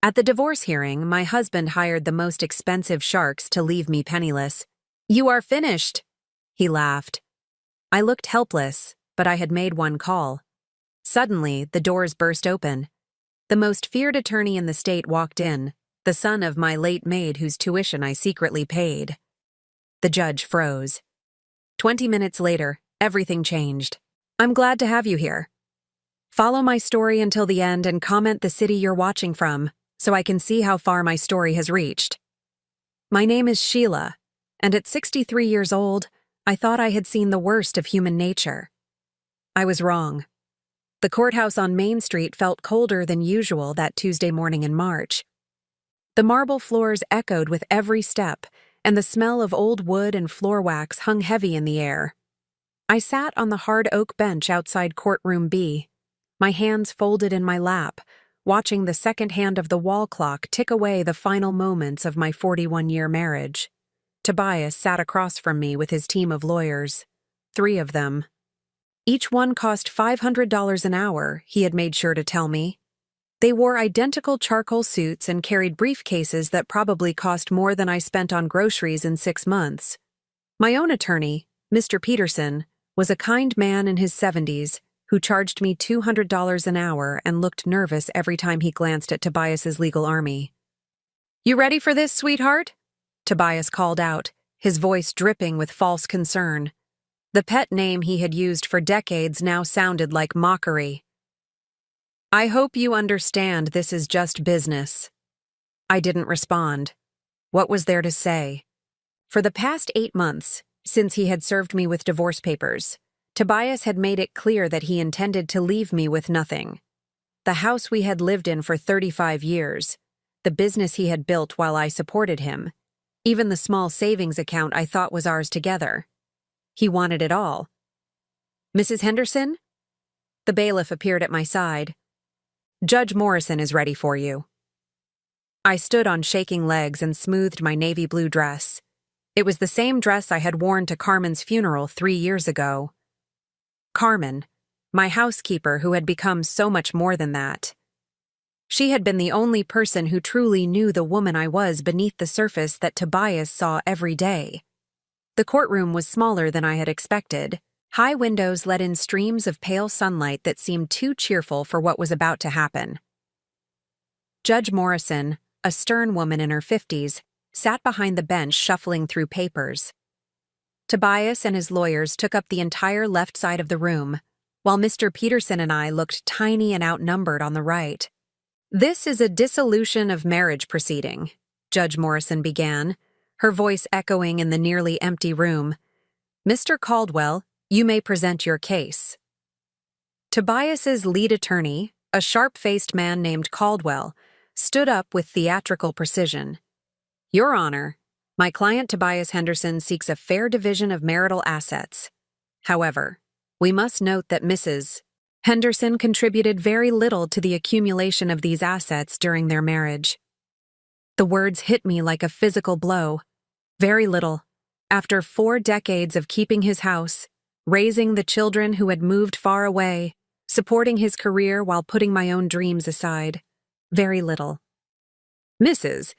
At the divorce hearing, my husband hired the most expensive sharks to leave me penniless. "You are finished," he laughed. I looked helpless, but I had made one call. Suddenly, the doors burst open. The most feared attorney in the state walked in, the son of my late maid whose tuition I secretly paid. The judge froze. 20 minutes later, everything changed. "I'm glad to have you here. Follow my story until the end and comment the city you're watching from, so I can see how far my story has reached. My name is Sheila, and at 63 years old, I thought I had seen the worst of human nature. I was wrong. The courthouse on Main Street felt colder than usual that Tuesday morning in March. The marble floors echoed with every step, and the smell of old wood and floor wax hung heavy in the air. I sat on the hard oak bench outside courtroom B, my hands folded in my lap, watching the second hand of the wall clock tick away the final moments of my 41-year marriage. Tobias sat across from me with his team of lawyers, 3 of them. Each one cost $500 an hour, he had made sure to tell me. They wore identical charcoal suits and carried briefcases that probably cost more than I spent on groceries in 6 months. My own attorney, Mr. Peterson, was a kind man in his 70s who charged me $200 an hour and looked nervous every time he glanced at Tobias's legal army. "You ready for this, sweetheart?" Tobias called out, his voice dripping with false concern. The pet name he had used for decades now sounded like mockery. "I hope you understand this is just business." I didn't respond. What was there to say? For the past 8 months, since he had served me with divorce papers, Tobias had made it clear that he intended to leave me with nothing. The house we had lived in for 35 years, the business he had built while I supported him, even the small savings account I thought was ours together. He wanted it all. "Mrs. Henderson?" The bailiff appeared at my side. "Judge Morrison is ready for you." I stood on shaking legs and smoothed my navy blue dress. It was the same dress I had worn to Carmen's funeral 3 years ago. Carmen, my housekeeper who had become so much more than that. She had been the only person who truly knew the woman I was beneath the surface that Tobias saw every day. The courtroom was smaller than I had expected. High windows let in streams of pale sunlight that seemed too cheerful for what was about to happen. Judge Morrison, a stern woman in her 50s, sat behind the bench shuffling through papers. Tobias and his lawyers took up the entire left side of the room, while Mr. Peterson and I looked tiny and outnumbered on the right. "This is a dissolution of marriage proceeding," Judge Morrison began, her voice echoing in the nearly empty room. "Mr. Caldwell, you may present your case." Tobias's lead attorney, a sharp-faced man named Caldwell, stood up with theatrical precision. "Your Honor, my client Tobias Henderson seeks a fair division of marital assets. However, we must note that Mrs. Henderson contributed very little to the accumulation of these assets during their marriage." The words hit me like a physical blow. Very little. After 4 decades of keeping his house, raising the children who had moved far away, supporting his career while putting my own dreams aside. Very little. "Mrs.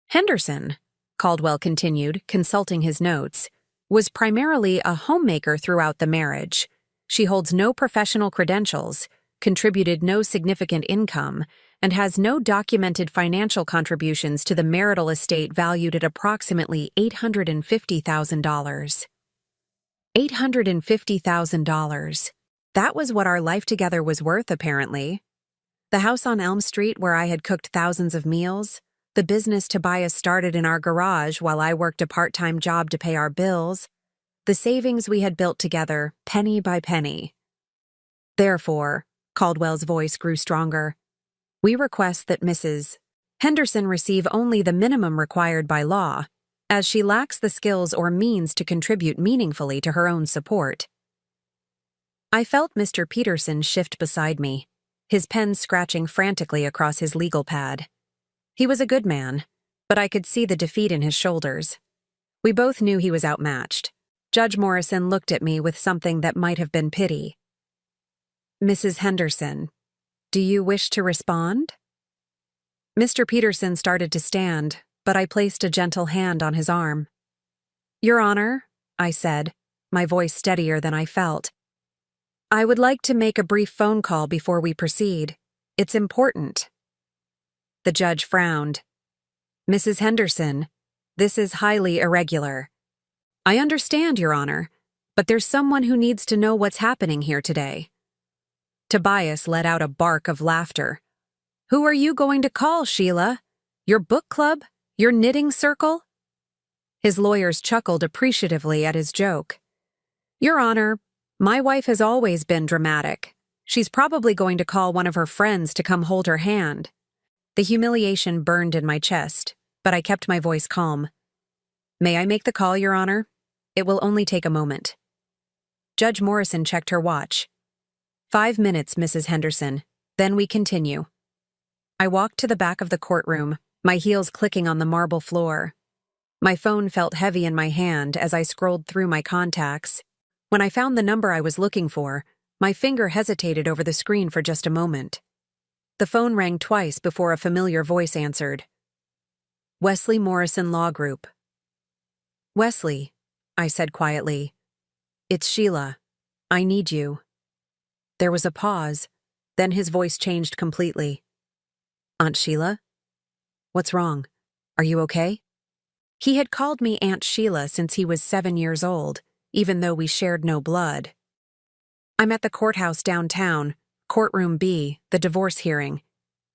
Henderson," Caldwell continued, consulting his notes, "was primarily a homemaker throughout the marriage. She holds no professional credentials, contributed no significant income, and has no documented financial contributions to the marital estate valued at approximately $850,000. $850,000. That was what our life together was worth, apparently. The house on Elm Street where I had cooked thousands of meals, the business Tobias started in our garage while I worked a part-time job to pay our bills, the savings we had built together, penny by penny. Therefore, Caldwell's voice grew stronger, we request that Mrs. Henderson receive only the minimum required by law, as she lacks the skills or means to contribute meaningfully to her own support." I felt Mr. Peterson shift beside me, his pen scratching frantically across his legal pad. He was a good man, but I could see the defeat in his shoulders. We both knew he was outmatched. Judge Morrison looked at me with something that might have been pity. "Mrs. Henderson, do you wish to respond?" Mr. Peterson started to stand, but I placed a gentle hand on his arm. "Your Honor," I said, my voice steadier than I felt. "I would like to make a brief phone call before we proceed. It's important." The judge frowned. "Mrs. Henderson, this is highly irregular." "I understand, Your Honor, but there's someone who needs to know what's happening here today." Tobias let out a bark of laughter. "Who are you going to call, Sheila? Your book club? Your knitting circle?" His lawyers chuckled appreciatively at his joke. "Your Honor, my wife has always been dramatic. She's probably going to call one of her friends to come hold her hand." The humiliation burned in my chest, but I kept my voice calm. "May I make the call, Your Honor? It will only take a moment." Judge Morrison checked her watch. 5 minutes, Mrs. Henderson. Then we continue." I walked to the back of the courtroom, my heels clicking on the marble floor. My phone felt heavy in my hand as I scrolled through my contacts. When I found the number I was looking for, my finger hesitated over the screen for just a moment. The phone rang twice before a familiar voice answered. "Wesley Morrison Law Group." "Wesley," I said quietly. "It's Sheila. I need you." There was a pause, then his voice changed completely. "Aunt Sheila? What's wrong? Are you okay?" He had called me Aunt Sheila since he was 7 years old, even though we shared no blood. "I'm at the courthouse downtown, courtroom B, the divorce hearing.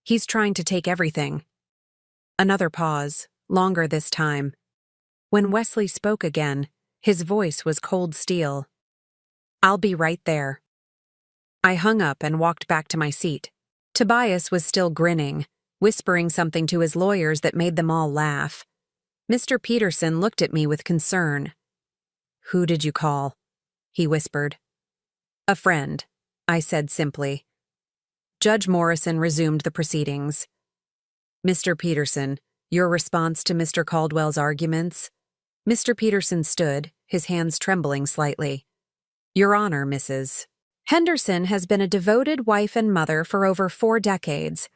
He's trying to take everything." Another pause, longer this time. When Wesley spoke again, his voice was cold steel. "I'll be right there." I hung up and walked back to my seat. Tobias was still grinning, whispering something to his lawyers that made them all laugh. Mr. Peterson looked at me with concern. "Who did you call?" he whispered. "A friend," I said simply. Judge Morrison resumed the proceedings. "Mr. Peterson, your response to Mr. Caldwell's arguments?" Mr. Peterson stood, his hands trembling slightly. "Your Honor, Mrs. Henderson has been a devoted wife and mother for over 4 decades.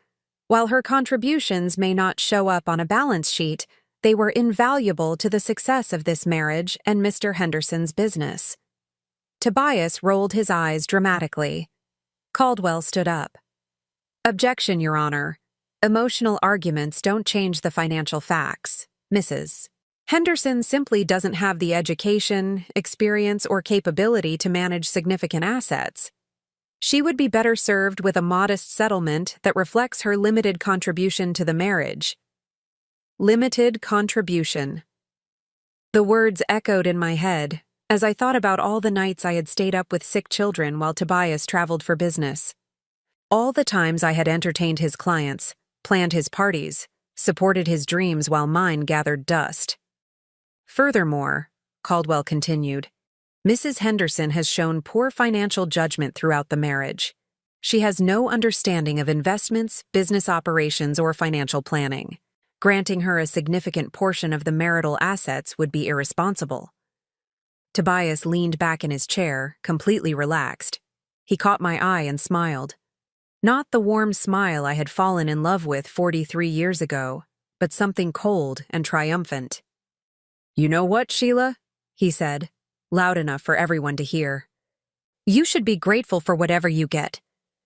While her contributions may not show up on a balance sheet, they were invaluable to the success of this marriage and Mr. Henderson's business." Tobias rolled his eyes dramatically. Caldwell stood up. "Objection, Your Honor. Emotional arguments don't change the financial facts, Mrs. Henderson simply doesn't have the education, experience, or capability to manage significant assets. She would be better served with a modest settlement that reflects her limited contribution to the marriage." Limited contribution. The words echoed in my head as I thought about all the nights I had stayed up with sick children while Tobias traveled for business. All the times I had entertained his clients, planned his parties, supported his dreams while mine gathered dust. "Furthermore," Caldwell continued, "Mrs. Henderson has shown poor financial judgment throughout the marriage. She has no understanding of investments, business operations, or financial planning. Granting her a significant portion of the marital assets would be irresponsible." Tobias leaned back in his chair, completely relaxed. He caught my eye and smiled. Not the warm smile I had fallen in love with 43 years ago, but something cold and triumphant. "You know what, Sheila?" he said, loud enough for everyone to hear. "You should be grateful for whatever you get.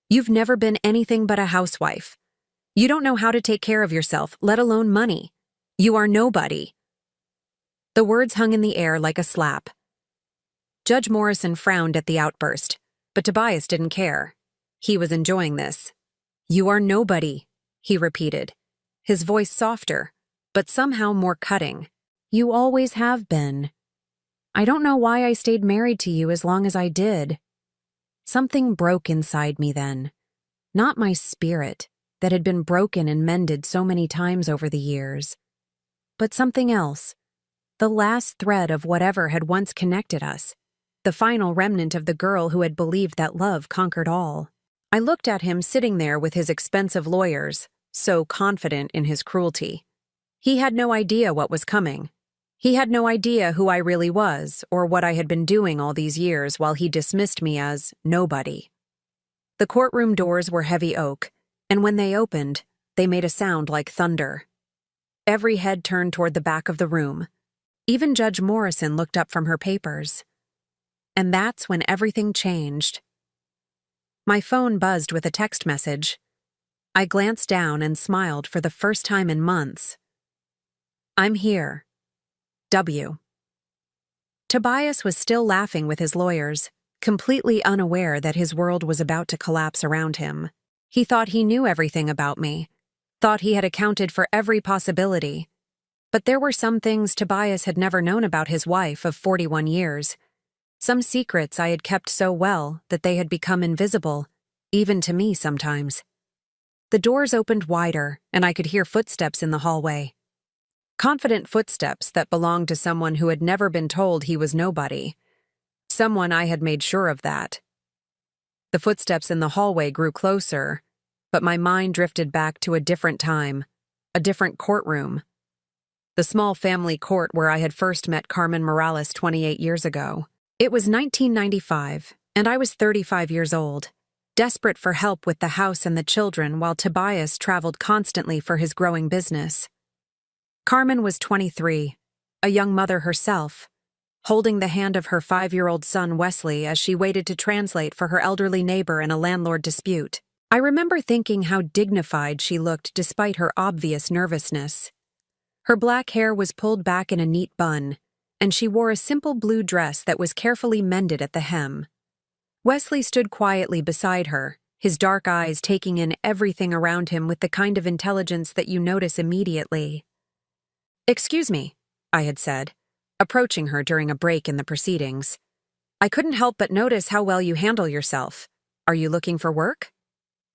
You've never been anything but a housewife. You don't know how to take care of yourself, let alone money. You are nobody." The words hung in the air like a slap. Judge Morrison frowned at the outburst, but Tobias didn't care. He was enjoying this. "You are nobody," he repeated, his voice softer, but somehow more cutting. "You always have been. I don't know why I stayed married to you as long as I did." Something broke inside me then. Not my spirit, that had been broken and mended so many times over the years, but something else. The last thread of whatever had once connected us. The final remnant of the girl who had believed that love conquered all. I looked at him sitting there with his expensive lawyers, so confident in his cruelty. He had no idea what was coming. He had no idea who I really was or what I had been doing all these years while he dismissed me as nobody. The courtroom doors were heavy oak, and when they opened, They made a sound like thunder. Every head turned toward the back of the room. Even Judge Morrison looked up from her papers. And that's when everything changed. My phone buzzed with a text message. I glanced down and smiled for the first time in months. I'm here. W. Tobias was still laughing with his lawyers, completely unaware that his world was about to collapse around him. He thought he knew everything about me, thought he had accounted for every possibility. But there were some things Tobias had never known about his wife of 41 years. Some secrets I had kept so well that they had become invisible, even to me sometimes. The doors opened wider, and I could hear footsteps in the hallway. Confident footsteps that belonged to someone who had never been told he was nobody. Someone I had made sure of that. The footsteps in the hallway grew closer, but my mind drifted back to a different time, a different courtroom. The small family court where I had first met Carmen Morales 28 years ago. It was 1995, and I was 35 years old, desperate for help with the house and the children while Tobias traveled constantly for his growing business. Carmen was 23, a young mother herself, holding the hand of her 5-year-old son Wesley as she waited to translate for her elderly neighbor in a landlord dispute. I remember thinking how dignified she looked despite her obvious nervousness. Her black hair was pulled back in a neat bun, and she wore a simple blue dress that was carefully mended at the hem. Wesley stood quietly beside her, his dark eyes taking in everything around him with the kind of intelligence that you notice immediately. "Excuse me," I had said, approaching her during a break in the proceedings. "I couldn't help but notice how well you handle yourself. Are you looking for work?"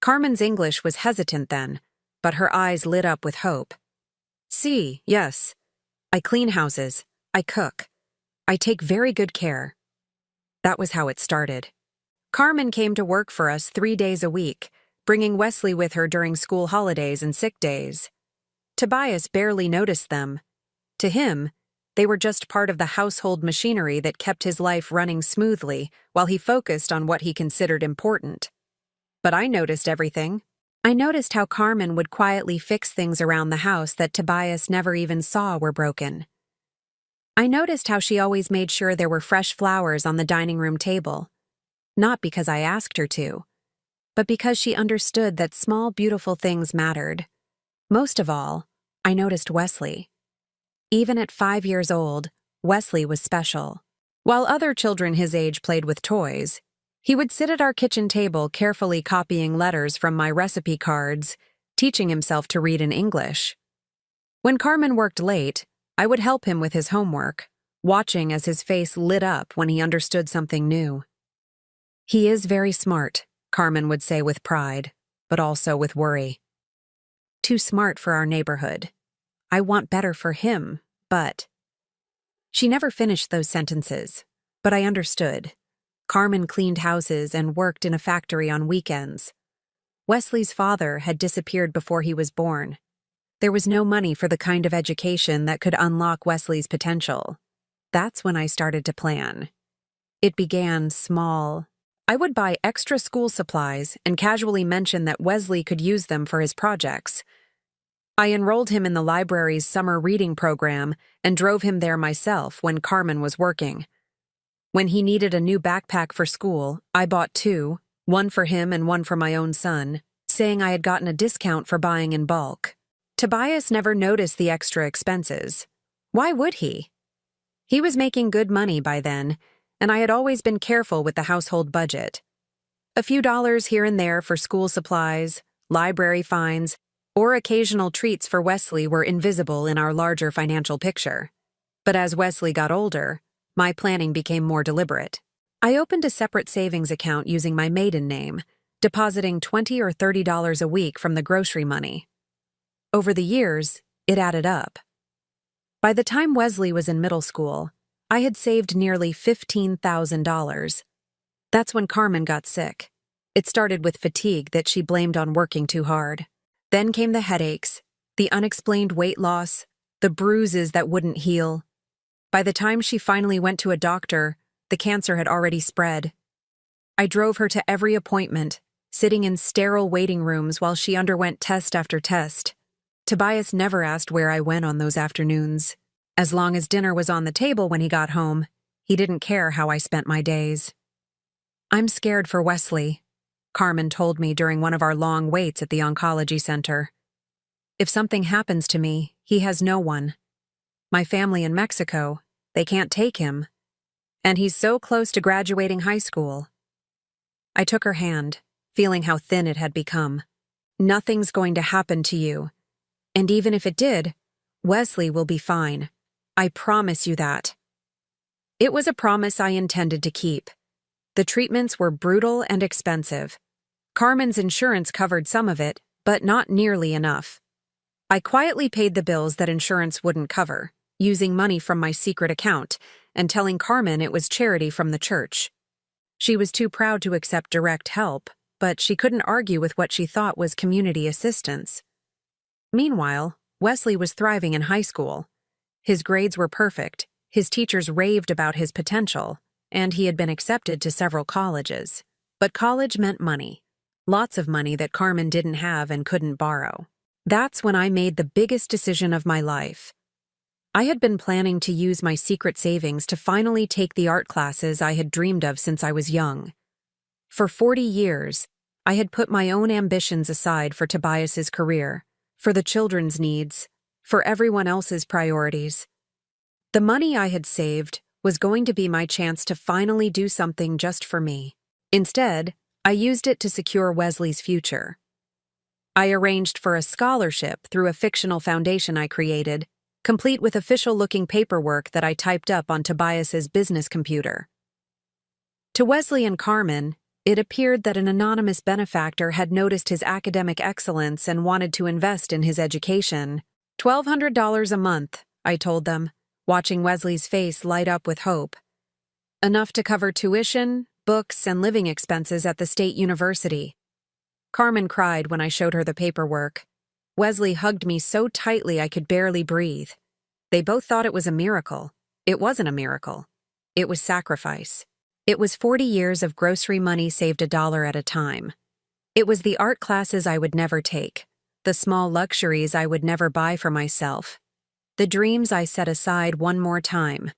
Carmen's English was hesitant then, but her eyes lit up with hope. "Si, yes. I clean houses. I cook. I take very good care." That was how it started. Carmen came to work for us 3 days a week, bringing Wesley with her during school holidays and sick days. Tobias barely noticed them. To him, they were just part of the household machinery that kept his life running smoothly while he focused on what he considered important. But I noticed everything. I noticed how Carmen would quietly fix things around the house that Tobias never even saw were broken. I noticed how she always made sure there were fresh flowers on the dining room table. Not because I asked her to, but because she understood that small, beautiful things mattered. Most of all, I noticed Wesley. Even at 5 years old, Wesley was special. While other children his age played with toys, he would sit at our kitchen table carefully copying letters from my recipe cards, teaching himself to read in English. When Carmen worked late, I would help him with his homework, watching as his face lit up when he understood something new. "He is very smart," Carmen would say with pride, but also with worry. "Too smart for our neighborhood. I want better for him, but—" She never finished those sentences, but I understood. Carmen cleaned houses and worked in a factory on weekends. Wesley's father had disappeared before he was born. There was no money for the kind of education that could unlock Wesley's potential. That's when I started to plan. It began small. I would buy extra school supplies and casually mention that Wesley could use them for his projects. I enrolled him in the library's summer reading program and drove him there myself when Carmen was working. When he needed a new backpack for school, I bought 2, one for him and one for my own son, saying I had gotten a discount for buying in bulk. Tobias never noticed the extra expenses. Why would he? He was making good money by then, and I had always been careful with the household budget. A few dollars here and there for school supplies, library fines, or occasional treats for Wesley were invisible in our larger financial picture. But as Wesley got older, my planning became more deliberate. I opened a separate savings account using my maiden name, depositing $20 or $30 a week from the grocery money. Over the years, it added up. By the time Wesley was in middle school, I had saved nearly $15,000. That's when Carmen got sick. It started with fatigue that she blamed on working too hard. Then came the headaches, the unexplained weight loss, the bruises that wouldn't heal. By the time she finally went to a doctor, the cancer had already spread. I drove her to every appointment, sitting in sterile waiting rooms while she underwent test after test. Tobias never asked where I went on those afternoons. As long as dinner was on the table when he got home, he didn't care how I spent my days. "I'm scared for Wesley," Carmen told me during one of our long waits at the oncology center. "If something happens to me, he has no one. My family in Mexico, they can't take him. And he's so close to graduating high school." I took her hand, feeling how thin it had become. "Nothing's going to happen to you. And even if it did, Wesley will be fine. I promise you that." It was a promise I intended to keep. The treatments were brutal and expensive. Carmen's insurance covered some of it, but not nearly enough. I quietly paid the bills that insurance wouldn't cover, using money from my secret account and telling Carmen it was charity from the church. She was too proud to accept direct help, but she couldn't argue with what she thought was community assistance. Meanwhile, Wesley was thriving in high school. His grades were perfect, his teachers raved about his potential, and he had been accepted to several colleges. But college meant money. Lots of money that Carmen didn't have and couldn't borrow. That's when I made the biggest decision of my life. I had been planning to use my secret savings to finally take the art classes I had dreamed of since I was young. For 40 years, I had put my own ambitions aside for Tobias's career, for the children's needs, for everyone else's priorities. The money I had saved was going to be my chance to finally do something just for me. Instead, I used it to secure Wesley's future. I arranged for a scholarship through a fictional foundation I created, complete with official-looking paperwork that I typed up on Tobias's business computer. To Wesley and Carmen, it appeared that an anonymous benefactor had noticed his academic excellence and wanted to invest in his education. $1,200 a month, I told them, watching Wesley's face light up with hope. Enough to cover tuition, books, and living expenses at the state university. Carmen cried when I showed her the paperwork. Wesley hugged me so tightly I could barely breathe. They both thought it was a miracle. It wasn't a miracle. It was sacrifice. It was 40 years of grocery money saved $1 at a time. It was the art classes I would never take, the small luxuries I would never buy for myself, the dreams I set aside one more time.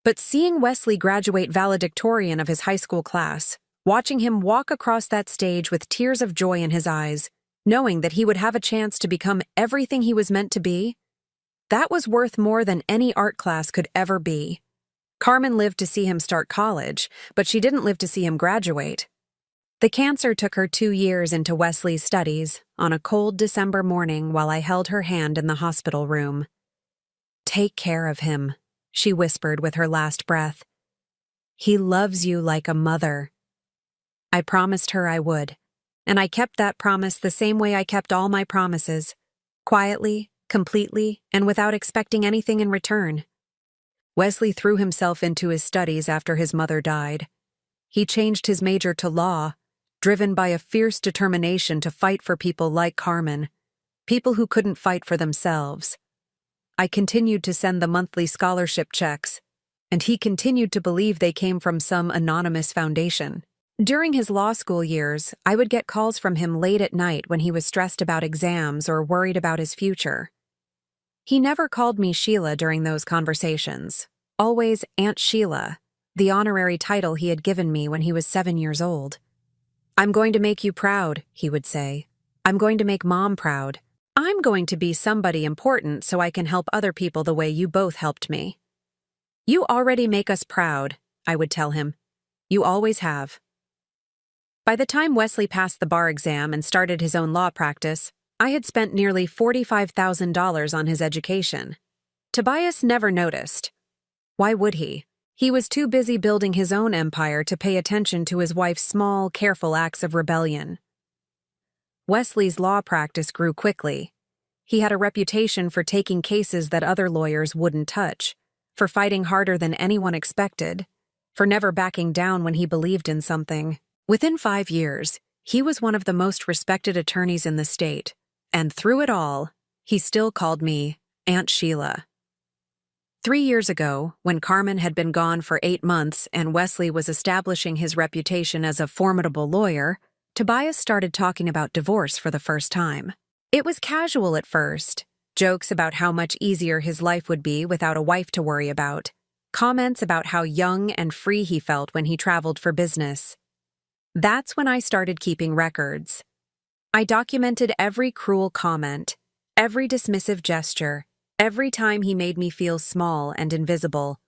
But seeing Wesley graduate valedictorian of his high school class, watching him walk across that stage with tears of joy in his eyes, knowing that he would have a chance to become everything he was meant to be, that was worth more than any art class could ever be. Carmen lived to see him start college, but she didn't live to see him graduate. The cancer took her 2 years into Wesley's studies on a cold December morning while I held her hand in the hospital room. "Take care of him," she whispered with her last breath. "He loves you like a mother." I promised her I would, and I kept that promise the same way I kept all my promises, quietly, completely, and without expecting anything in return. Wesley threw himself into his studies after his mother died. He changed his major to law, driven by a fierce determination to fight for people like Carmen, people who couldn't fight for themselves. I continued to send the monthly scholarship checks, and he continued to believe they came from some anonymous foundation. During his law school years, I would get calls from him late at night when he was stressed about exams or worried about his future. He never called me Sheila during those conversations, always Aunt Sheila, the honorary title he had given me when he was 7 years old. "I'm going to make you proud," he would say. "I'm going to make Mom proud. I'm going to be somebody important so I can help other people the way you both helped me." "You already make us proud," I would tell him. "You always have." By the time Wesley passed the bar exam and started his own law practice, I had spent nearly $45,000 on his education. Tobias never noticed. Why would he? He was too busy building his own empire to pay attention to his wife's small, careful acts of rebellion. Wesley's law practice grew quickly. He had a reputation for taking cases that other lawyers wouldn't touch, for fighting harder than anyone expected, for never backing down when he believed in something. Within 5 years, he was one of the most respected attorneys in the state, and through it all, he still called me Aunt Sheila. 3 years ago, when Carmen had been gone for 8 months and Wesley was establishing his reputation as a formidable lawyer, Tobias started talking about divorce for the first time. It was casual at first. Jokes about how much easier his life would be without a wife to worry about. Comments about how young and free he felt when he traveled for business. That's when I started keeping records. I documented every cruel comment, every dismissive gesture, every time he made me feel small and invisible.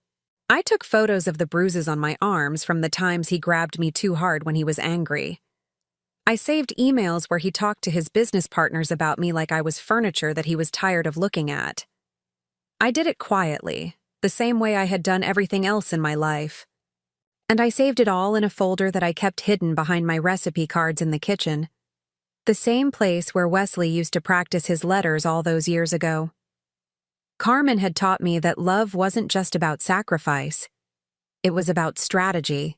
I took photos of the bruises on my arms from the times he grabbed me too hard when he was angry. I saved emails where he talked to his business partners about me like I was furniture that he was tired of looking at. I did it quietly, the same way I had done everything else in my life. And I saved it all in a folder that I kept hidden behind my recipe cards in the kitchen. The same place where Wesley used to practice his letters all those years ago. Carmen had taught me that love wasn't just about sacrifice. It was about strategy.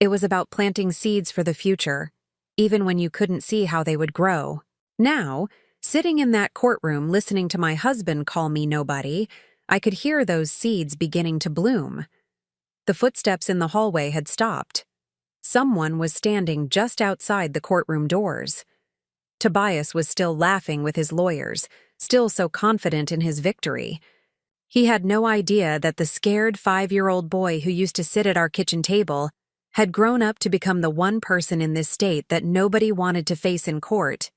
It was about planting seeds for the future, even when you couldn't see how they would grow. Now, sitting in that courtroom listening to my husband call me nobody, I could hear those seeds beginning to bloom. The footsteps in the hallway had stopped. Someone was standing just outside the courtroom doors. Tobias was still laughing with his lawyers, still so confident in his victory. He had no idea that the scared 5-year-old boy who used to sit at our kitchen table had grown up to become the one person in this state that nobody wanted to face in court.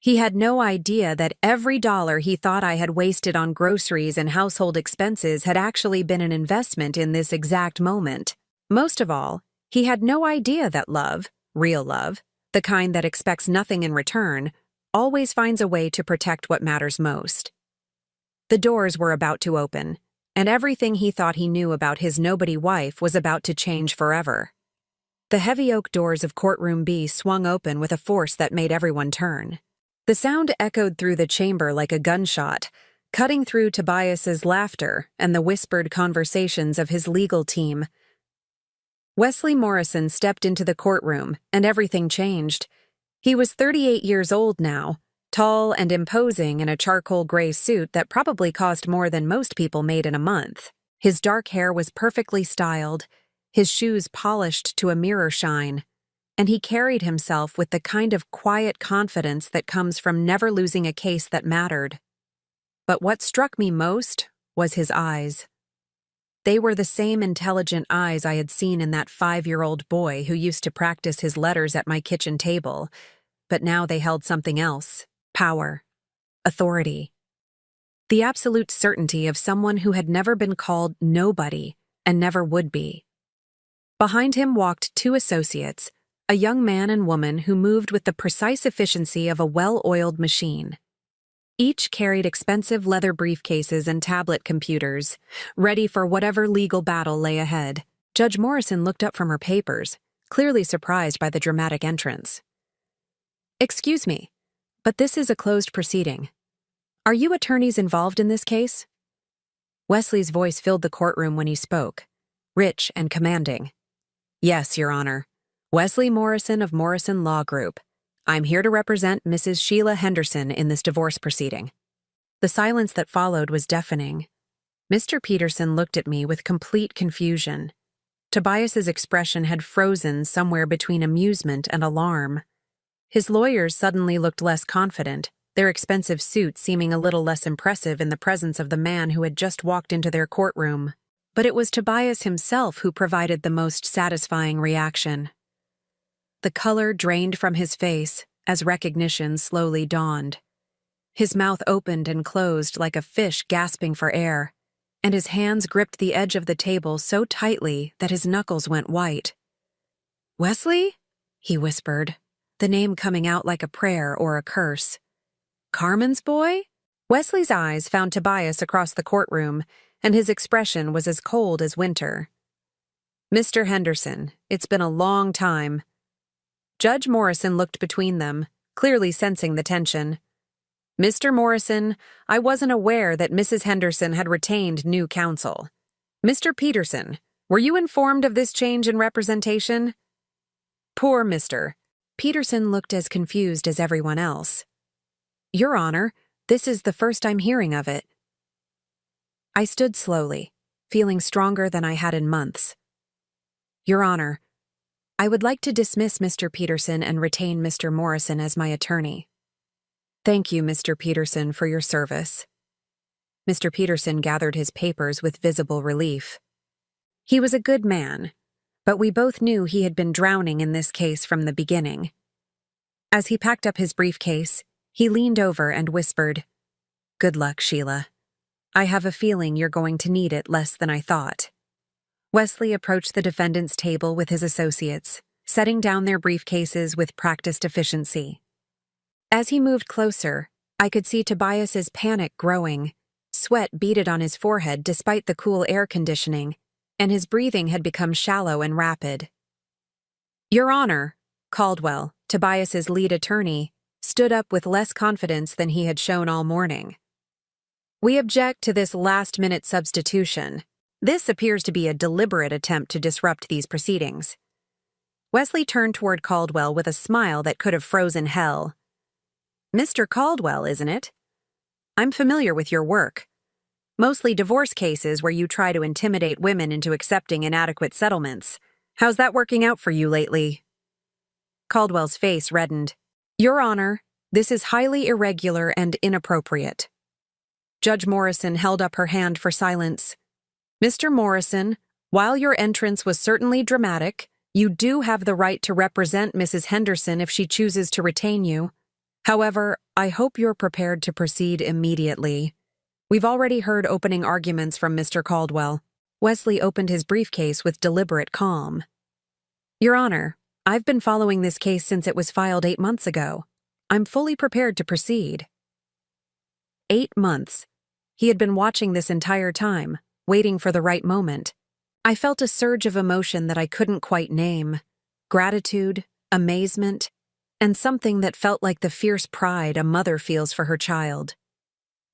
He had no idea that every dollar he thought I had wasted on groceries and household expenses had actually been an investment in this exact moment. Most of all, he had no idea that love, real love, the kind that expects nothing in return, always finds a way to protect what matters most. The doors were about to open, and everything he thought he knew about his nobody wife was about to change forever. The heavy oak doors of Courtroom B swung open with a force that made everyone turn. The sound echoed through the chamber like a gunshot, cutting through Tobias's laughter and the whispered conversations of his legal team. Wesley Morrison stepped into the courtroom, and everything changed. He was 38 years old now, tall and imposing in a charcoal gray suit that probably cost more than most people made in a month. His dark hair was perfectly styled, his shoes polished to a mirror shine, and he carried himself with the kind of quiet confidence that comes from never losing a case that mattered. But what struck me most was his eyes. They were the same intelligent eyes I had seen in that 5-year-old boy who used to practice his letters at my kitchen table, but now they held something else: power, authority. The absolute certainty of someone who had never been called nobody and never would be. Behind him walked 2 associates, a young man and woman who moved with the precise efficiency of a well-oiled machine. Each carried expensive leather briefcases and tablet computers, ready for whatever legal battle lay ahead. Judge Morrison looked up from her papers, clearly surprised by the dramatic entrance. "Excuse me, but this is a closed proceeding. Are you attorneys involved in this case?" Wesley's voice filled the courtroom when he spoke, rich and commanding. "Yes, Your Honor. Wesley Morrison of Morrison Law Group. I'm here to represent Mrs. Sheila Henderson in this divorce proceeding." The silence that followed was deafening. Mr. Peterson looked at me with complete confusion. Tobias's expression had frozen somewhere between amusement and alarm. His lawyers suddenly looked less confident, their expensive suits seeming a little less impressive in the presence of the man who had just walked into their courtroom. But it was Tobias himself who provided the most satisfying reaction. The color drained from his face as recognition slowly dawned. His mouth opened and closed like a fish gasping for air, and his hands gripped the edge of the table so tightly that his knuckles went white. "Wesley?" he whispered, the name coming out like a prayer or a curse. "Carmen's boy?" Wesley's eyes found Tobias across the courtroom, and his expression was as cold as winter. "Mr. Henderson, it's been a long time." Judge Morrison looked between them, clearly sensing the tension. "Mr. Morrison, I wasn't aware that Mrs. Henderson had retained new counsel. Mr. Peterson, were you informed of this change in representation?" Poor Mr. Peterson looked as confused as everyone else. "Your Honor, this is the first I'm hearing of it." I stood slowly, feeling stronger than I had in months. "Your Honor, I would like to dismiss Mr. Peterson and retain Mr. Morrison as my attorney. Thank you, Mr. Peterson, for your service. Mr. Peterson gathered his papers with visible relief. He was a good man, but we both knew he had been drowning in this case from the beginning. As he packed up his briefcase, he leaned over and whispered, "Good luck, Sheila. I have a feeling you're going to need it less than I thought." Wesley approached the defendant's table with his associates, setting down their briefcases with practiced efficiency. As he moved closer, I could see Tobias's panic growing. Sweat beaded on his forehead despite the cool air conditioning, and his breathing had become shallow and rapid. "Your Honor," Caldwell, Tobias's lead attorney, stood up with less confidence than he had shown all morning. "We object to this last-minute substitution. This appears to be a deliberate attempt to disrupt these proceedings." Wesley turned toward Caldwell with a smile that could have frozen hell. "Mr. Caldwell, isn't it? I'm familiar with your work. Mostly divorce cases where you try to intimidate women into accepting inadequate settlements. How's that working out for you lately?" Caldwell's face reddened. "Your Honor, this is highly irregular and inappropriate." Judge Morrison held up her hand for silence. "Mr. Morrison, while your entrance was certainly dramatic, you do have the right to represent Mrs. Henderson if she chooses to retain you. However, I hope you're prepared to proceed immediately. We've already heard opening arguments from Mr. Caldwell." Wesley opened his briefcase with deliberate calm. "Your Honor, I've been following this case since it was filed 8 months ago. I'm fully prepared to proceed." 8 months. He had been watching this entire time, waiting for the right moment. I felt a surge of emotion that I couldn't quite name. Gratitude, amazement, and something that felt like the fierce pride a mother feels for her child.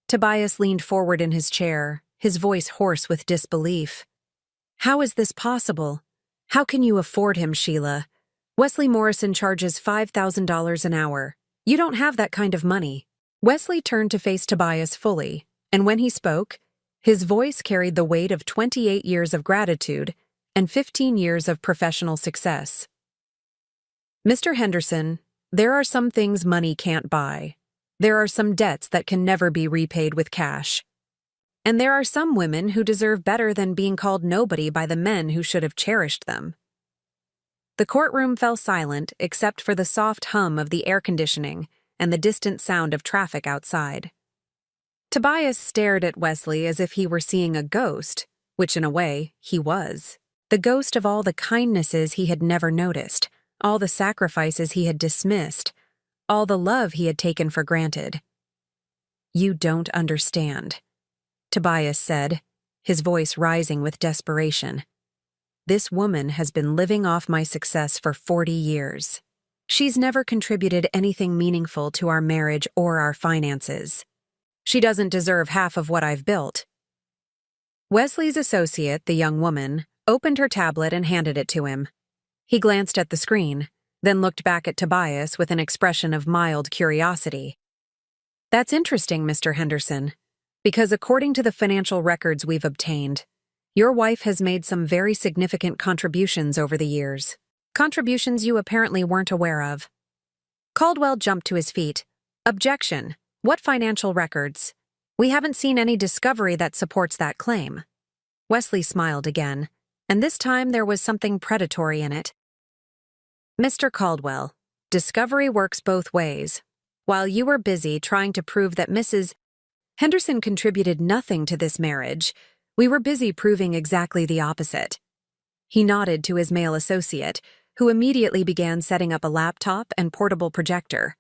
Tobias leaned forward in his chair, his voice hoarse with disbelief. "How is this possible? How can you afford him, Sheila? Wesley Morrison charges $5,000 an hour. You don't have that kind of money." Wesley turned to face Tobias fully, and when he spoke, his voice carried the weight of 28 years of gratitude and 15 years of professional success. "Mr. Henderson, there are some things money can't buy. There are some debts that can never be repaid with cash. And there are some women who deserve better than being called nobody by the men who should have cherished them." The courtroom fell silent except for the soft hum of the air conditioning and the distant sound of traffic outside. Tobias stared at Wesley as if he were seeing a ghost, which in a way, he was. The ghost of all the kindnesses he had never noticed, all the sacrifices he had dismissed, all the love he had taken for granted. "You don't understand," Tobias said, his voice rising with desperation. "This woman has been living off my success for 40 years. She's never contributed anything meaningful to our marriage or our finances. She doesn't deserve half of what I've built." Wesley's associate, the young woman, opened her tablet and handed it to him. He glanced at the screen, then looked back at Tobias with an expression of mild curiosity. "That's interesting, Mr. Henderson, because according to the financial records we've obtained, your wife has made some very significant contributions over the years. Contributions you apparently weren't aware of." Caldwell jumped to his feet. "Objection. What financial records? We haven't seen any discovery that supports that claim." Wesley smiled again, and this time there was something predatory in it. "Mr. Caldwell, discovery works both ways. While you were busy trying to prove that Mrs. Henderson contributed nothing to this marriage, we were busy proving exactly the opposite." He nodded to his male associate, who immediately began setting up a laptop and portable projector.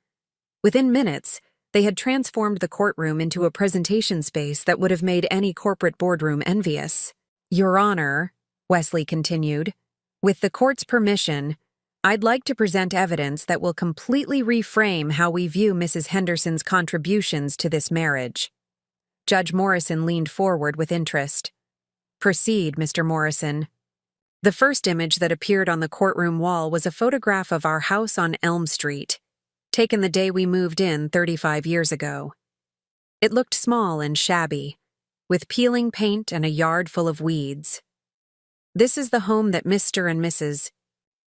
Within minutes, they had transformed the courtroom into a presentation space that would have made any corporate boardroom envious. "Your Honor," Wesley continued, "with the court's permission, I'd like to present evidence that will completely reframe how we view Mrs. Henderson's contributions to this marriage." Judge Morrison leaned forward with interest. "Proceed, Mr. Morrison." The first image that appeared on the courtroom wall was a photograph of our house on Elm Street, taken the day we moved in 35 years ago. It looked small and shabby, with peeling paint and a yard full of weeds. "This is the home that Mr. and Mrs.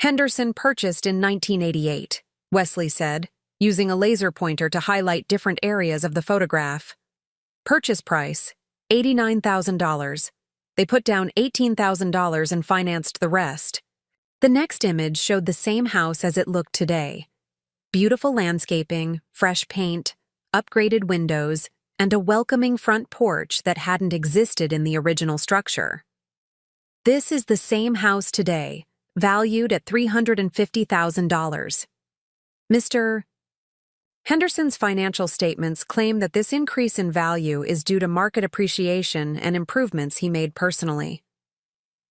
Henderson purchased in 1988, Wesley said, using a laser pointer to highlight different areas of the photograph. Purchase price, $89,000. They put down $18,000 and financed the rest. The next image showed the same house as it looked today. Beautiful landscaping, fresh paint, upgraded windows, and a welcoming front porch that hadn't existed in the original structure. This is the same house today, valued at $350,000. Mr. Henderson's financial statements claim that this increase in value is due to market appreciation and improvements he made personally.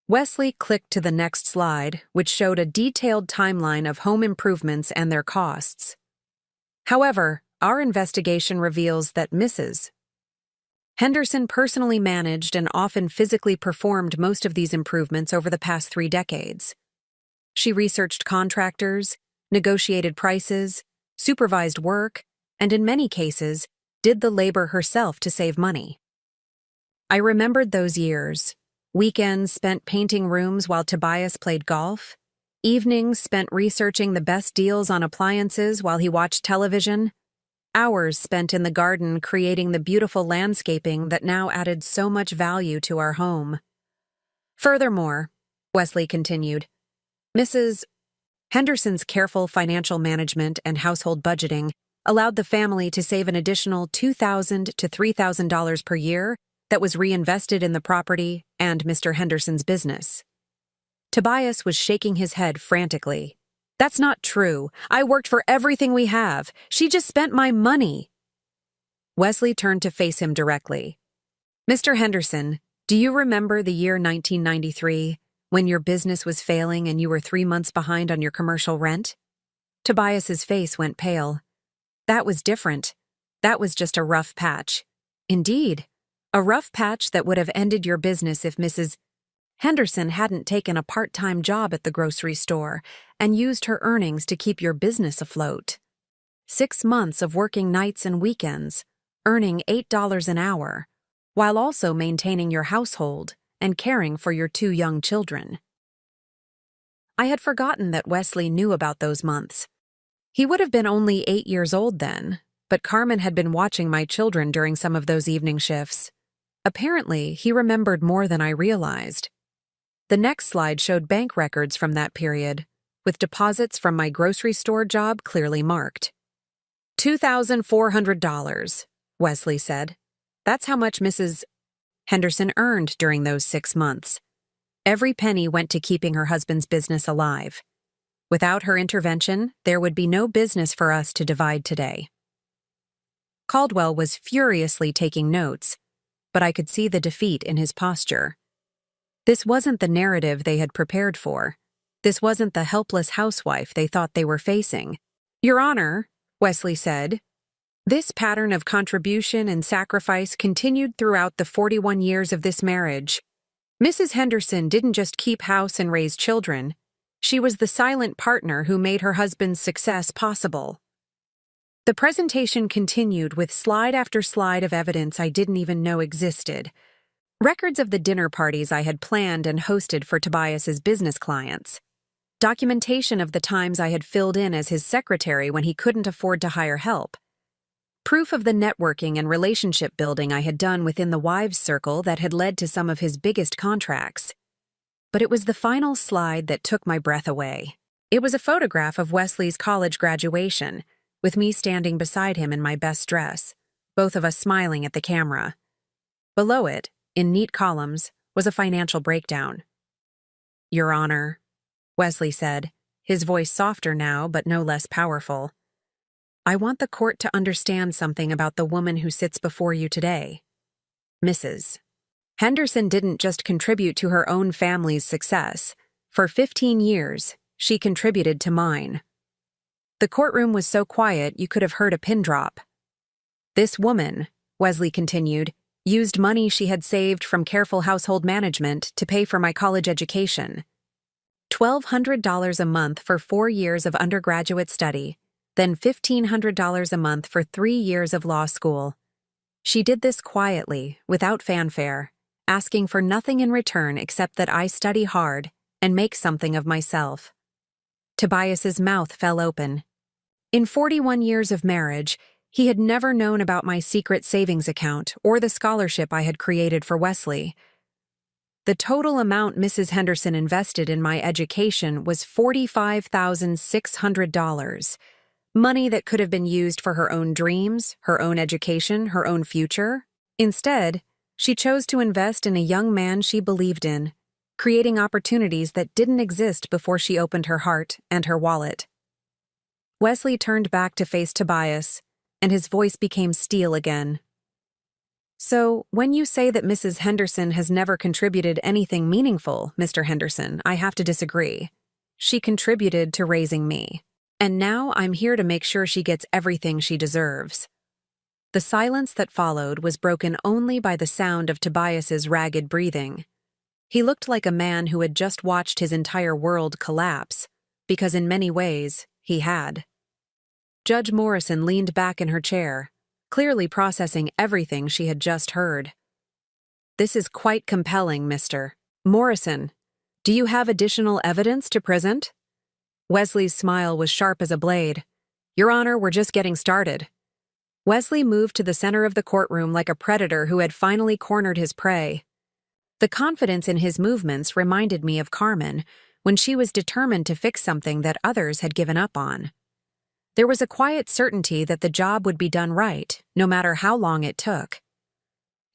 Wesley clicked to the next slide, which showed a detailed timeline of home improvements and their costs. However, our investigation reveals that Mrs. Henderson personally managed and often physically performed most of these improvements over the past 3 decades. She researched contractors, negotiated prices, supervised work, and in many cases, did the labor herself to save money. I remembered those years. Weekends spent painting rooms while Tobias played golf. Evenings spent researching the best deals on appliances while he watched television. Hours spent in the garden creating the beautiful landscaping that now added so much value to our home. Furthermore, Wesley continued, Mrs. Henderson's careful financial management and household budgeting allowed the family to save an additional $2,000 to $3,000 per year that was reinvested in the property and Mr. Henderson's business. Tobias was shaking his head frantically. That's not true. I worked for everything we have. She just spent my money. Wesley turned to face him directly. Mr. Henderson, do you remember the year 1993, when your business was failing and you were 3 months behind on your commercial rent? Tobias's face went pale. That was different. That was just a rough patch. Indeed, a rough patch that would have ended your business if Mrs. Henderson hadn't taken a part-time job at the grocery store and used her earnings to keep your business afloat. 6 months of working nights and weekends, earning $8 an hour, while also maintaining your household and caring for your 2 young children. I had forgotten that Wesley knew about those months. He would have been only 8 years old then, but Carmen had been watching my children during some of those evening shifts. Apparently, he remembered more than I realized. The next slide showed bank records from that period, with deposits from my grocery store job clearly marked. $2,400, Wesley said. That's how much Mrs. Henderson earned during those 6 months. Every penny went to keeping her husband's business alive. Without her intervention, there would be no business for us to divide today. Caldwell was furiously taking notes, but I could see the defeat in his posture. This wasn't the narrative they had prepared for. This wasn't the helpless housewife they thought they were facing. Your Honor, Wesley said, this pattern of contribution and sacrifice continued throughout the 41 years of this marriage. Mrs. Henderson didn't just keep house and raise children. She was the silent partner who made her husband's success possible. The presentation continued with slide after slide of evidence I didn't even know existed. Records of the dinner parties I had planned and hosted for Tobias's business clients. Documentation of the times I had filled in as his secretary when he couldn't afford to hire help. Proof of the networking and relationship building I had done within the wives' circle that had led to some of his biggest contracts. But it was the final slide that took my breath away. It was a photograph of Wesley's college graduation, with me standing beside him in my best dress, both of us smiling at the camera. Below it, in neat columns, was a financial breakdown. Your Honor, Wesley said, his voice softer now but no less powerful. I want the court to understand something about the woman who sits before you today. Mrs. Henderson didn't just contribute to her own family's success. For 15 years, she contributed to mine. The courtroom was so quiet you could have heard a pin drop. This woman, Wesley continued, used money she had saved from careful household management to pay for my college education. $1,200 a month for 4 years of undergraduate study, then $1,500 a month for 3 years of law school. She did this quietly, without fanfare, asking for nothing in return except that I study hard and make something of myself. Tobias's mouth fell open. In 41 years of marriage, he had never known about my secret savings account or the scholarship I had created for Wesley. The total amount Mrs. Henderson invested in my education was $45,600. Money that could have been used for her own dreams, her own education, her own future. Instead, she chose to invest in a young man she believed in, creating opportunities that didn't exist before she opened her heart and her wallet. Wesley turned back to face Tobias, and his voice became steel again. So, when you say that Mrs. Henderson has never contributed anything meaningful, Mr. Henderson, I have to disagree. She contributed to raising me. And now I'm here to make sure she gets everything she deserves. The silence that followed was broken only by the sound of Tobias's ragged breathing. He looked like a man who had just watched his entire world collapse, because in many ways, he had. Judge Morrison leaned back in her chair, clearly processing everything she had just heard. This is quite compelling, Mr. Morrison. Do you have additional evidence to present? Wesley's smile was sharp as a blade. Your Honor, we're just getting started. Wesley moved to the center of the courtroom like a predator who had finally cornered his prey. The confidence in his movements reminded me of Carmen when she was determined to fix something that others had given up on. There was a quiet certainty that the job would be done right, no matter how long it took.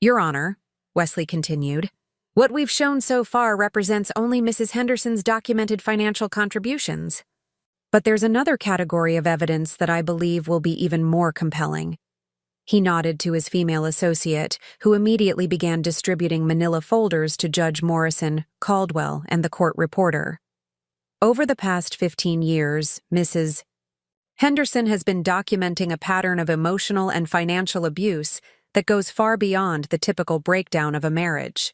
Your Honor, Wesley continued, what we've shown so far represents only Mrs. Henderson's documented financial contributions. But there's another category of evidence that I believe will be even more compelling. He nodded to his female associate, who immediately began distributing manila folders to Judge Morrison, Caldwell, and the court reporter. Over the past 15 years, Mrs. Henderson has been documenting a pattern of emotional and financial abuse that goes far beyond the typical breakdown of a marriage.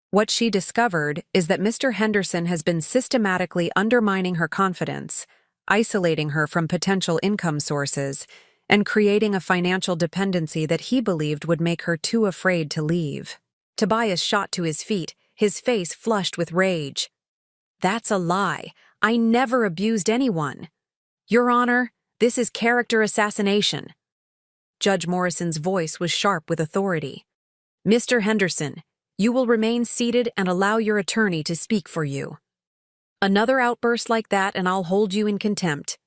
What she discovered is that Mr. Henderson has been systematically undermining her confidence, isolating her from potential income sources, and creating a financial dependency that he believed would make her too afraid to leave. Tobias shot to his feet, his face flushed with rage. That's a lie. I never abused anyone. Your Honor, this is character assassination. Judge Morrison's voice was sharp with authority. Mr. Henderson, you will remain seated and allow your attorney to speak for you. Another outburst like that and I'll hold you in contempt.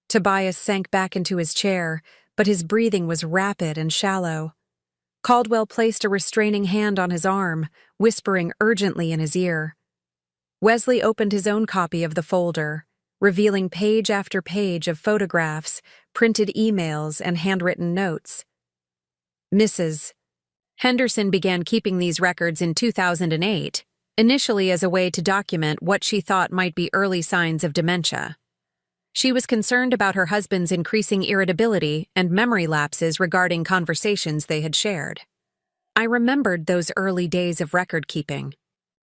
Tobias sank back into his chair, but his breathing was rapid and shallow. Caldwell placed a restraining hand on his arm, whispering urgently in his ear. Wesley opened his own copy of the folder, revealing page after page of photographs, printed emails, and handwritten notes. Mrs. Henderson began keeping these records in 2008, initially as a way to document what she thought might be early signs of dementia. She was concerned about her husband's increasing irritability and memory lapses regarding conversations they had shared. I remembered those early days of record-keeping.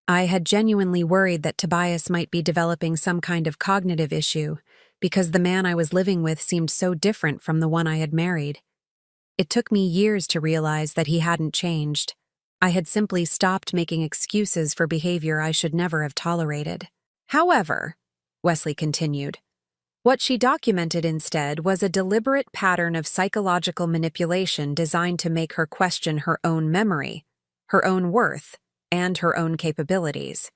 I had genuinely worried that Tobias might be developing some kind of cognitive issue because the man I was living with seemed so different from the one I had married. It took me years to realize that he hadn't changed. I had simply stopped making excuses for behavior I should never have tolerated. However, Wesley continued, what she documented instead was a deliberate pattern of psychological manipulation designed to make her question her own memory, her own worth, and her own capabilities.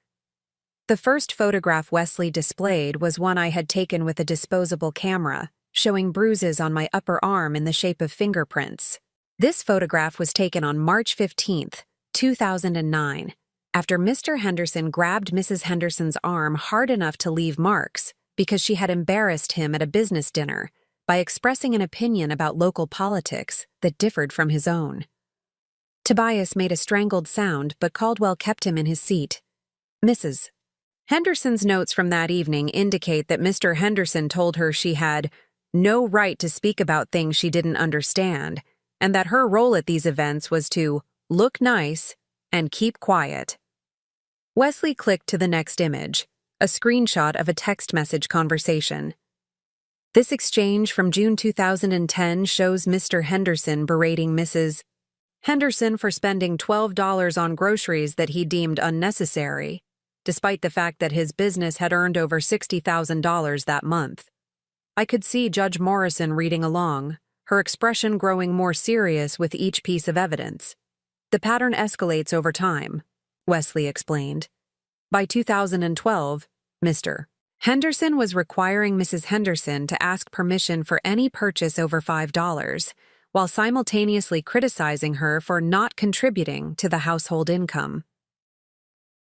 The first photograph Wesley displayed was one I had taken with a disposable camera, showing bruises on my upper arm in the shape of fingerprints. This photograph was taken on March 15, 2009, after Mr. Henderson grabbed Mrs. Henderson's arm hard enough to leave marks because she had embarrassed him at a business dinner by expressing an opinion about local politics that differed from his own. Tobias made a strangled sound, but Caldwell kept him in his seat. Mrs. Henderson's notes from that evening indicate that Mr. Henderson told her she had no right to speak about things she didn't understand, and that her role at these events was to look nice and keep quiet. Wesley clicked to the next image, a screenshot of a text message conversation. This exchange from June 2010 shows Mr. Henderson berating Mrs. Henderson for spending $12 on groceries that he deemed unnecessary, despite the fact that his business had earned over $60,000 that month. I could see Judge Morrison reading along, her expression growing more serious with each piece of evidence. The pattern escalates over time, Wesley explained. By 2012, Mr. Henderson was requiring Mrs. Henderson to ask permission for any purchase over $5, while simultaneously criticizing her for not contributing to the household income.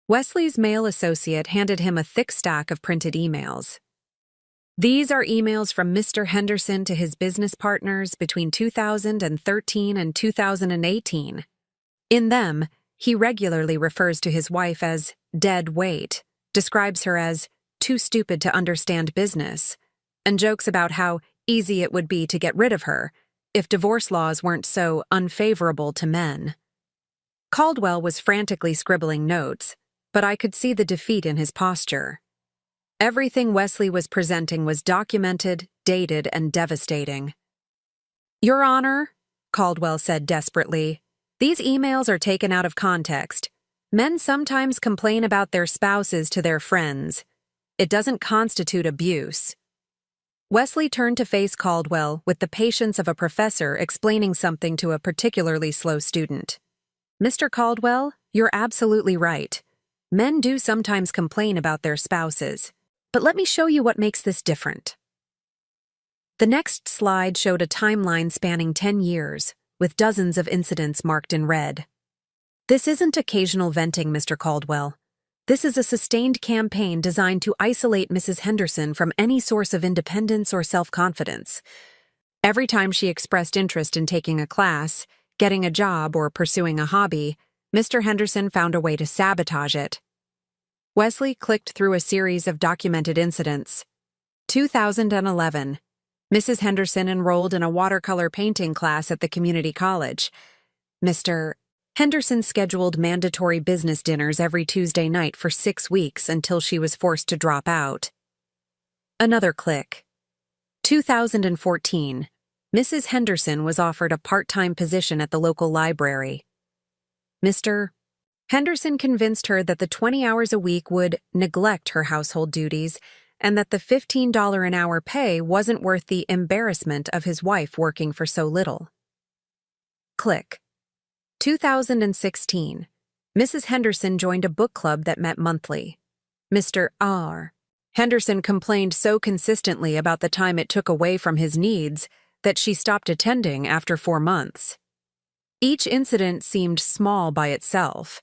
Wesley's male associate handed him a thick stack of printed emails. These are emails from Mr. Henderson to his business partners between 2013 and 2018. In them, he regularly refers to his wife as dead weight, describes her as too stupid to understand business, and jokes about how easy it would be to get rid of her if divorce laws weren't so unfavorable to men. Caldwell was frantically scribbling notes, but I could see the defeat in his posture. Everything Wesley was presenting was documented, dated, and devastating. "Your Honor," Caldwell said desperately, "these emails are taken out of context. Men sometimes complain about their spouses to their friends. It doesn't constitute abuse." Wesley turned to face Caldwell with the patience of a professor explaining something to a particularly slow student. "Mr. Caldwell, you're absolutely right. Men do sometimes complain about their spouses. But let me show you what makes this different." The next slide showed a timeline spanning 10 years, with dozens of incidents marked in red. "This isn't occasional venting, Mr. Caldwell. This is a sustained campaign designed to isolate Mrs. Henderson from any source of independence or self-confidence. Every time she expressed interest in taking a class, getting a job, or pursuing a hobby, Mr. Henderson found a way to sabotage it." Wesley clicked through a series of documented incidents. 2011. Mrs. Henderson enrolled in a watercolor painting class at the community college. Mr. Henderson scheduled mandatory business dinners every Tuesday night for 6 weeks until she was forced to drop out. Another click. 2014. Mrs. Henderson was offered a part-time position at the local library. Mr. Henderson convinced her that the 20 hours a week would neglect her household duties and that the $15 an hour pay wasn't worth the embarrassment of his wife working for so little. Click. 2016. Mrs. Henderson joined a book club that met monthly. Mr. R. Henderson complained so consistently about the time it took away from his needs that she stopped attending after 4 months. Each incident seemed small by itself,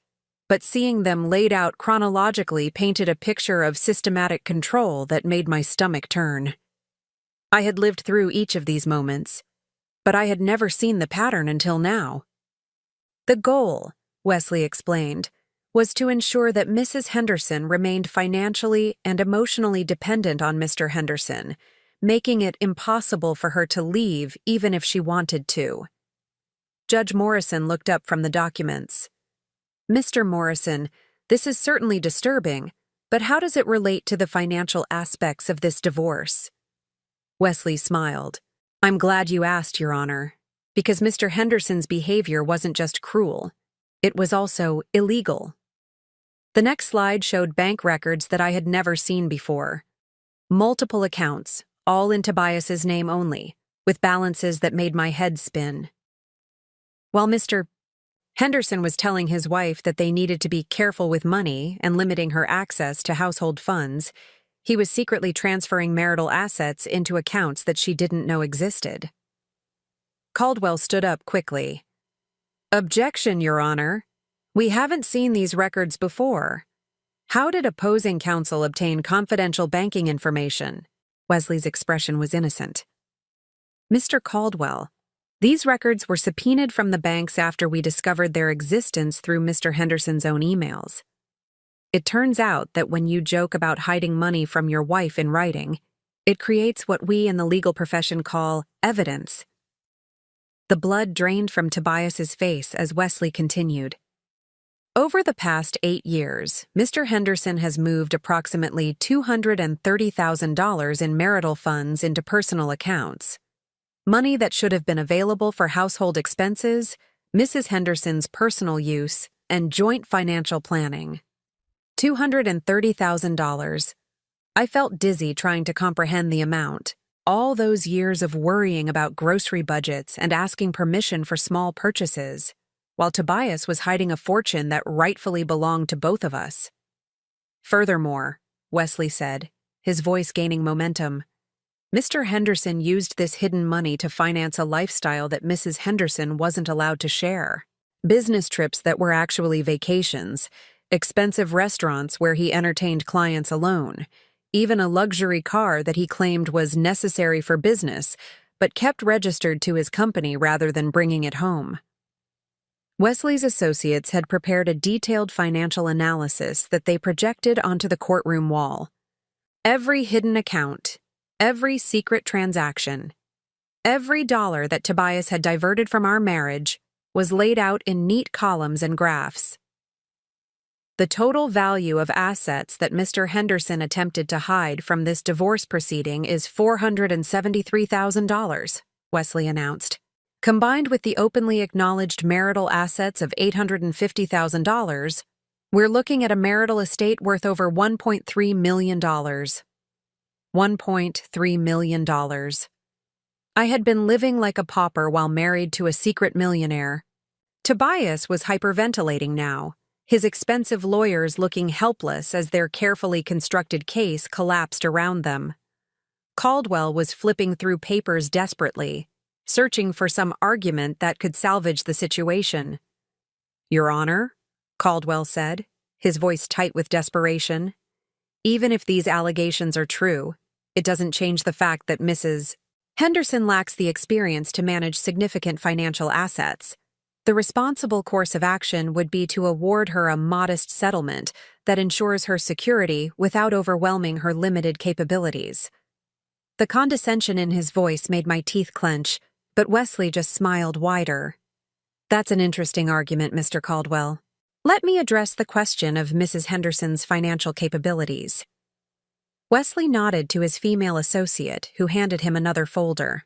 but seeing them laid out chronologically painted a picture of systematic control that made my stomach turn. I had lived through each of these moments, but I had never seen the pattern until now. The goal, Wesley explained, was to ensure that Mrs. Henderson remained financially and emotionally dependent on Mr. Henderson, making it impossible for her to leave even if she wanted to. Judge Morrison looked up from the documents. "Mr. Morrison, this is certainly disturbing, but how does it relate to the financial aspects of this divorce?" Wesley smiled. "I'm glad you asked, Your Honor, because Mr. Henderson's behavior wasn't just cruel, it was also illegal." The next slide showed bank records that I had never seen before. Multiple accounts, all in Tobias's name only, with balances that made my head spin. While Mr. Henderson was telling his wife that they needed to be careful with money and limiting her access to household funds, he was secretly transferring marital assets into accounts that she didn't know existed. Caldwell stood up quickly. "Objection, Your Honor. We haven't seen these records before. How did opposing counsel obtain confidential banking information?" Wesley's expression was innocent. "Mr. Caldwell, these records were subpoenaed from the banks after we discovered their existence through Mr. Henderson's own emails. It turns out that when you joke about hiding money from your wife in writing, it creates what we in the legal profession call evidence." The blood drained from Tobias's face as Wesley continued. "Over the past 8 years, Mr. Henderson has moved approximately $230,000 in marital funds into personal accounts. Money that should have been available for household expenses, Mrs. Henderson's personal use, and joint financial planning. $230,000. I felt dizzy trying to comprehend the amount. All those years of worrying about grocery budgets and asking permission for small purchases, while Tobias was hiding a fortune that rightfully belonged to both of us. Furthermore, Wesley said, his voice gaining momentum, Mr. Henderson used this hidden money to finance a lifestyle that Mrs. Henderson wasn't allowed to share. Business trips that were actually vacations, expensive restaurants where he entertained clients alone, even a luxury car that he claimed was necessary for business, but kept registered to his company rather than bringing it home. Wesley's associates had prepared a detailed financial analysis that they projected onto the courtroom wall. Every hidden account, every secret transaction, every dollar that Tobias had diverted from our marriage was laid out in neat columns and graphs. The total value of assets that Mr. Henderson attempted to hide from this divorce proceeding is $473,000, Wesley announced. Combined with the openly acknowledged marital assets of $850,000, we're looking at a marital estate worth over $1.3 million. $1.3 million. I had been living like a pauper while married to a secret millionaire. Tobias was hyperventilating now, his expensive lawyers looking helpless as their carefully constructed case collapsed around them. Caldwell was flipping through papers desperately, searching for some argument that could salvage the situation. "Your Honor," Caldwell said, his voice tight with desperation, "even if these allegations are true, it doesn't change the fact that Mrs. Henderson lacks the experience to manage significant financial assets. The responsible course of action would be to award her a modest settlement that ensures her security without overwhelming her limited capabilities." The condescension in his voice made my teeth clench, but Wesley just smiled wider. "That's an interesting argument, Mr. Caldwell. Let me address the question of Mrs. Henderson's financial capabilities." Wesley nodded to his female associate, who handed him another folder.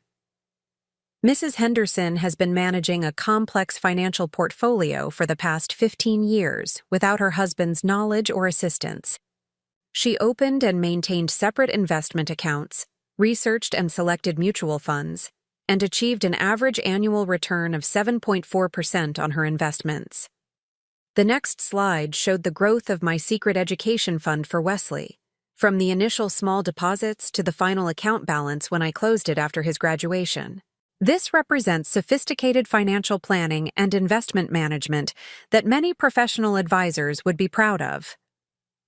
"Mrs. Henderson has been managing a complex financial portfolio for the past 15 years without her husband's knowledge or assistance. She opened and maintained separate investment accounts, researched and selected mutual funds, and achieved an average annual return of 7.4% on her investments." The next slide showed the growth of my secret education fund for Wesley, from the initial small deposits to the final account balance when I closed it after his graduation. This represents sophisticated financial planning and investment management that many professional advisors would be proud of.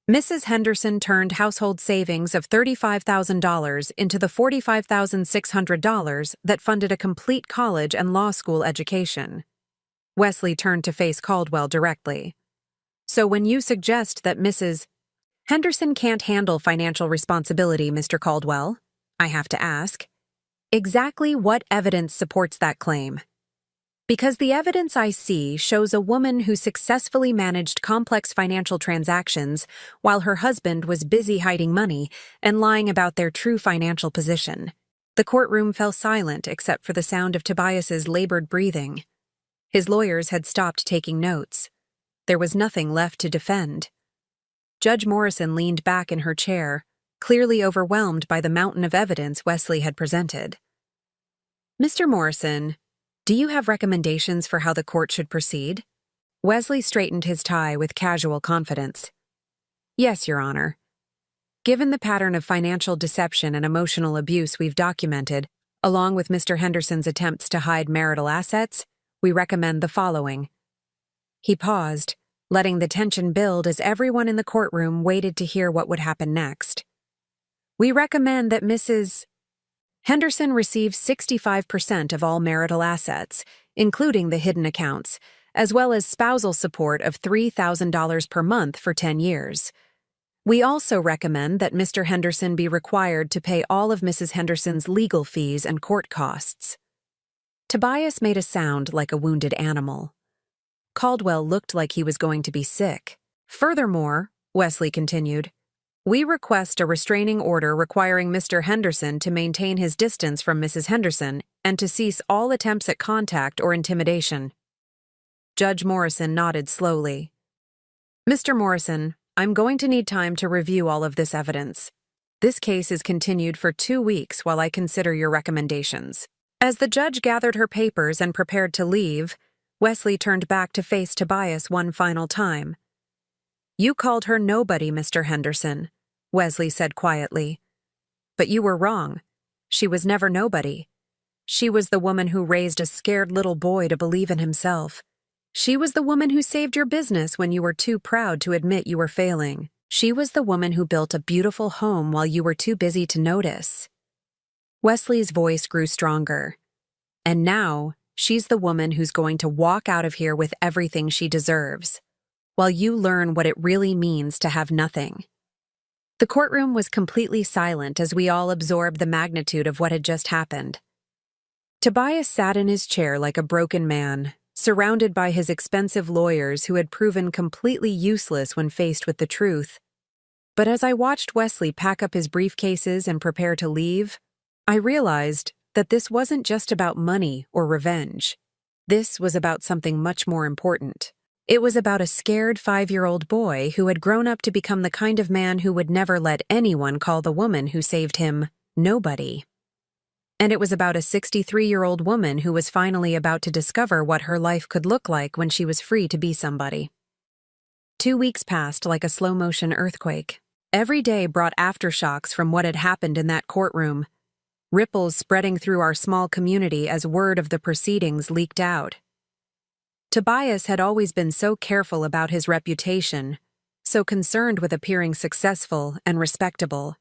Mrs. Henderson turned household savings of $35,000 into the $45,600 that funded a complete college and law school education. Wesley turned to face Caldwell directly. "So when you suggest that Mrs. Henderson can't handle financial responsibility, Mr. Caldwell, I have to ask, exactly what evidence supports that claim? Because the evidence I see shows a woman who successfully managed complex financial transactions while her husband was busy hiding money and lying about their true financial position." The courtroom fell silent except for the sound of Tobias's labored breathing. His lawyers had stopped taking notes. There was nothing left to defend. Judge Morrison leaned back in her chair, clearly overwhelmed by the mountain of evidence Wesley had presented. "Mr. Morrison, do you have recommendations for how the court should proceed?" Wesley straightened his tie with casual confidence. "Yes, Your Honor. Given the pattern of financial deception and emotional abuse we've documented, along with Mr. Henderson's attempts to hide marital assets, we recommend the following." He paused, letting the tension build as everyone in the courtroom waited to hear what would happen next. "We recommend that Mrs. Henderson receive 65% of all marital assets, including the hidden accounts, as well as spousal support of $3,000 per month for 10 years. We also recommend that Mr. Henderson be required to pay all of Mrs. Henderson's legal fees and court costs." Tobias made a sound like a wounded animal. Caldwell looked like he was going to be sick. "Furthermore," Wesley continued, "we request a restraining order requiring Mr. Henderson to maintain his distance from Mrs. Henderson and to cease all attempts at contact or intimidation." Judge Morrison nodded slowly. "Mr. Morrison, I'm going to need time to review all of this evidence. This case is continued for 2 weeks while I consider your recommendations. As the judge gathered her papers and prepared to leave, Wesley turned back to face Tobias one final time. You called her nobody, Mr. Henderson, Wesley said quietly. But you were wrong. She was never nobody. She was the woman who raised a scared little boy to believe in himself. She was the woman who saved your business when you were too proud to admit you were failing. She was the woman who built a beautiful home while you were too busy to notice. Wesley's voice grew stronger. And now, she's the woman who's going to walk out of here with everything she deserves, while you learn what it really means to have nothing. The courtroom was completely silent as we all absorbed the magnitude of what had just happened. Tobias sat in his chair like a broken man, surrounded by his expensive lawyers who had proven completely useless when faced with the truth. But as I watched Wesley pack up his briefcases and prepare to leave, I realized that this wasn't just about money or revenge. This was about something much more important. It was about a scared 5-year-old boy who had grown up to become the kind of man who would never let anyone call the woman who saved him nobody. And it was about a 63-year-old woman who was finally about to discover what her life could look like when she was free to be somebody. 2 weeks passed like a slow-motion earthquake. Every day brought aftershocks from what had happened in that courtroom, ripples spreading through our small community as word of the proceedings leaked out. Tobias had always been so careful about his reputation, so concerned with appearing successful and respectable.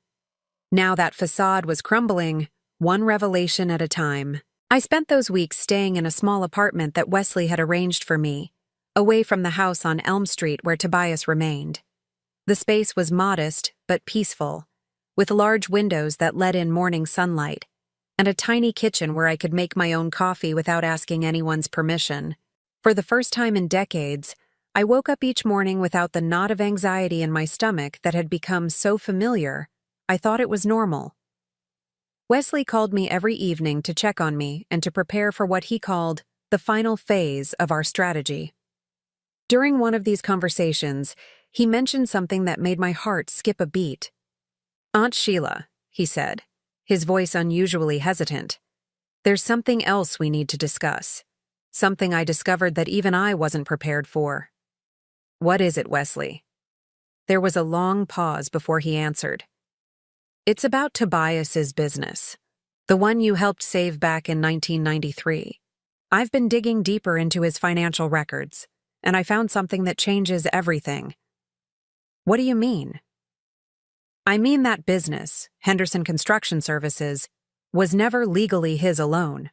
Now that facade was crumbling, one revelation at a time. I spent those weeks staying in a small apartment that Wesley had arranged for me, away from the house on Elm Street where Tobias remained. The space was modest but peaceful, with large windows that let in morning sunlight, and a tiny kitchen where I could make my own coffee without asking anyone's permission. For the first time in decades, I woke up each morning without the knot of anxiety in my stomach that had become so familiar, I thought it was normal. Wesley called me every evening to check on me and to prepare for what he called the final phase of our strategy. During one of these conversations, he mentioned something that made my heart skip a beat. Aunt Sheila, he said, his voice unusually hesitant. There's something else we need to discuss. Something I discovered that even I wasn't prepared for. What is it, Wesley? There was a long pause before he answered. It's about Tobias's business, the one you helped save back in 1993. I've been digging deeper into his financial records, and I found something that changes everything. What do you mean? I mean that business, Henderson Construction Services, was never legally his alone.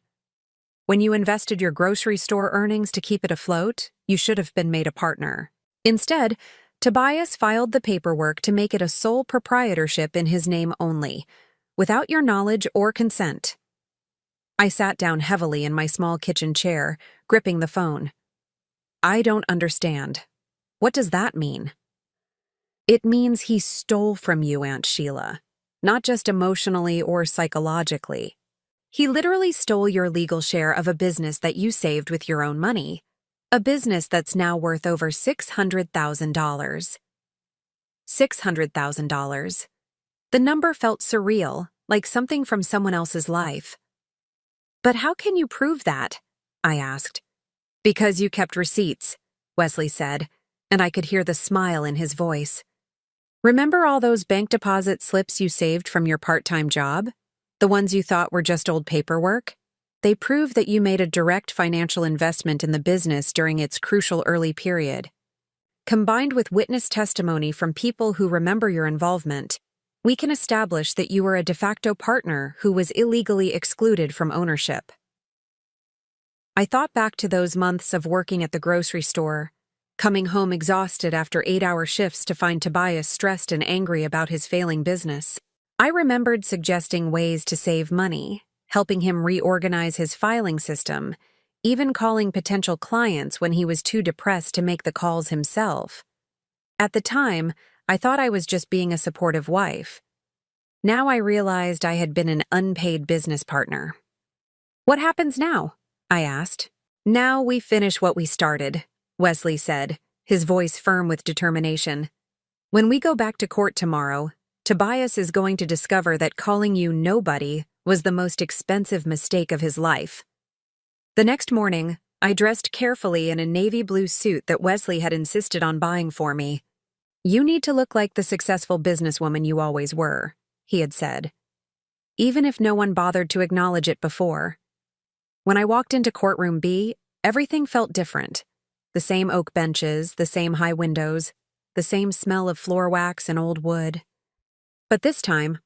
When you invested your grocery store earnings to keep it afloat, you should have been made a partner. Instead, Tobias filed the paperwork to make it a sole proprietorship in his name only, without your knowledge or consent. I sat down heavily in my small kitchen chair, gripping the phone. I don't understand. What does that mean? It means he stole from you, Aunt Sheila, not just emotionally or psychologically. He literally stole your legal share of a business that you saved with your own money. A business that's now worth over $600,000. $600,000. The number felt surreal, like something from someone else's life. But how can you prove that? I asked. Because you kept receipts, Wesley said, and I could hear the smile in his voice. Remember all those bank deposit slips you saved from your part-time job? The ones you thought were just old paperwork? They prove that you made a direct financial investment in the business during its crucial early period. Combined with witness testimony from people who remember your involvement, we can establish that you were a de facto partner who was illegally excluded from ownership. I thought back to those months of working at the grocery store, coming home exhausted after 8-hour shifts to find Tobias stressed and angry about his failing business. I remembered suggesting ways to save money, helping him reorganize his filing system, even calling potential clients when he was too depressed to make the calls himself. At the time, I thought I was just being a supportive wife. Now I realized I had been an unpaid business partner. What happens now? I asked. Now we finish what we started, Wesley said, his voice firm with determination. When we go back to court tomorrow, Tobias is going to discover that calling you nobody was the most expensive mistake of his life. The next morning, I dressed carefully in a navy blue suit that Wesley had insisted on buying for me. "You need to look like the successful businesswoman you always were," he had said, even if no one bothered to acknowledge it before. When I walked into courtroom B, everything felt different. The same oak benches, the same high windows, the same smell of floor wax and old wood. But this time,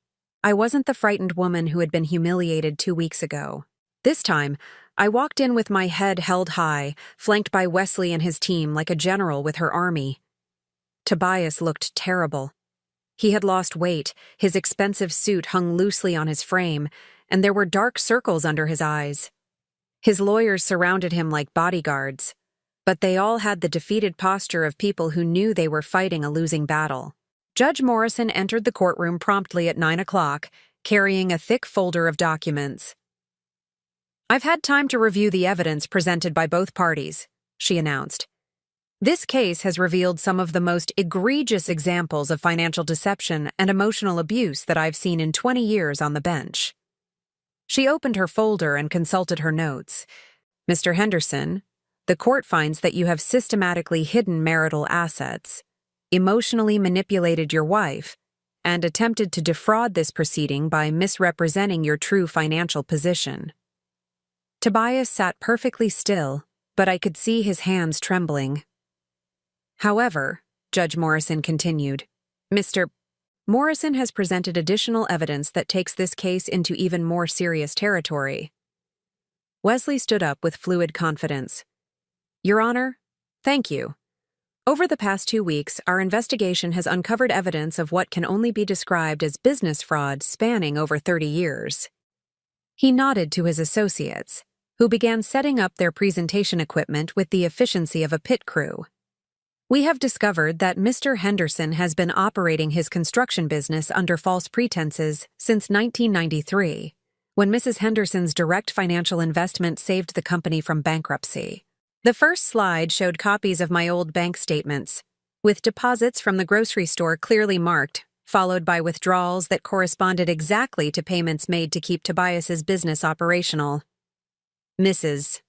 I wasn't the frightened woman who had been humiliated 2 weeks ago. This time, I walked in with my head held high, flanked by Wesley and his team like a general with her army. Tobias looked terrible. He had lost weight, his expensive suit hung loosely on his frame, and there were dark circles under his eyes. His lawyers surrounded him like bodyguards, but they all had the defeated posture of people who knew they were fighting a losing battle. Judge Morrison entered the courtroom promptly at 9 o'clock, carrying a thick folder of documents. "I've had time to review the evidence presented by both parties," she announced. "This case has revealed some of the most egregious examples of financial deception and emotional abuse that I've seen in 20 years on the bench." She opened her folder and consulted her notes. "Mr. Henderson, the court finds that you have systematically hidden marital assets, emotionally manipulated your wife, and attempted to defraud this proceeding by misrepresenting your true financial position." Tobias sat perfectly still, but I could see his hands trembling. "However," Judge Morrison continued, "Mr. Morrison has presented additional evidence that takes this case into even more serious territory." Wesley stood up with fluid confidence. "Your Honor, thank you. Over the past 2 weeks, our investigation has uncovered evidence of what can only be described as business fraud spanning over 30 years. He nodded to his associates, who began setting up their presentation equipment with the efficiency of a pit crew. "We have discovered that Mr. Henderson has been operating his construction business under false pretenses since 1993, when Mrs. Henderson's direct financial investment saved the company from bankruptcy." The first slide showed copies of my old bank statements, with deposits from the grocery store clearly marked, followed by withdrawals that corresponded exactly to payments made to keep Tobias's business operational. Mrs.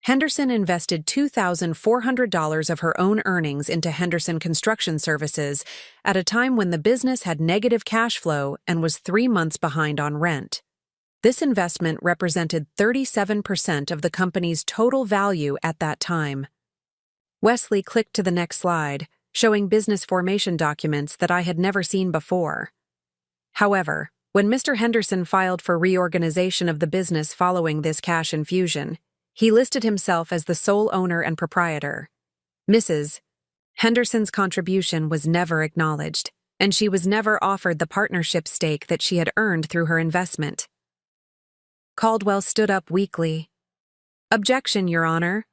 Henderson invested $2,400 of her own earnings into Henderson Construction Services at a time when the business had negative cash flow and was 3 months behind on rent. This investment represented 37% of the company's total value at that time. Wesley clicked to the next slide, showing business formation documents that I had never seen before. However, when Mr. Henderson filed for reorganization of the business following this cash infusion, he listed himself as the sole owner and proprietor. Mrs. Henderson's contribution was never acknowledged, and she was never offered the partnership stake that she had earned through her investment. Caldwell stood up weakly. "Objection, Your Honor.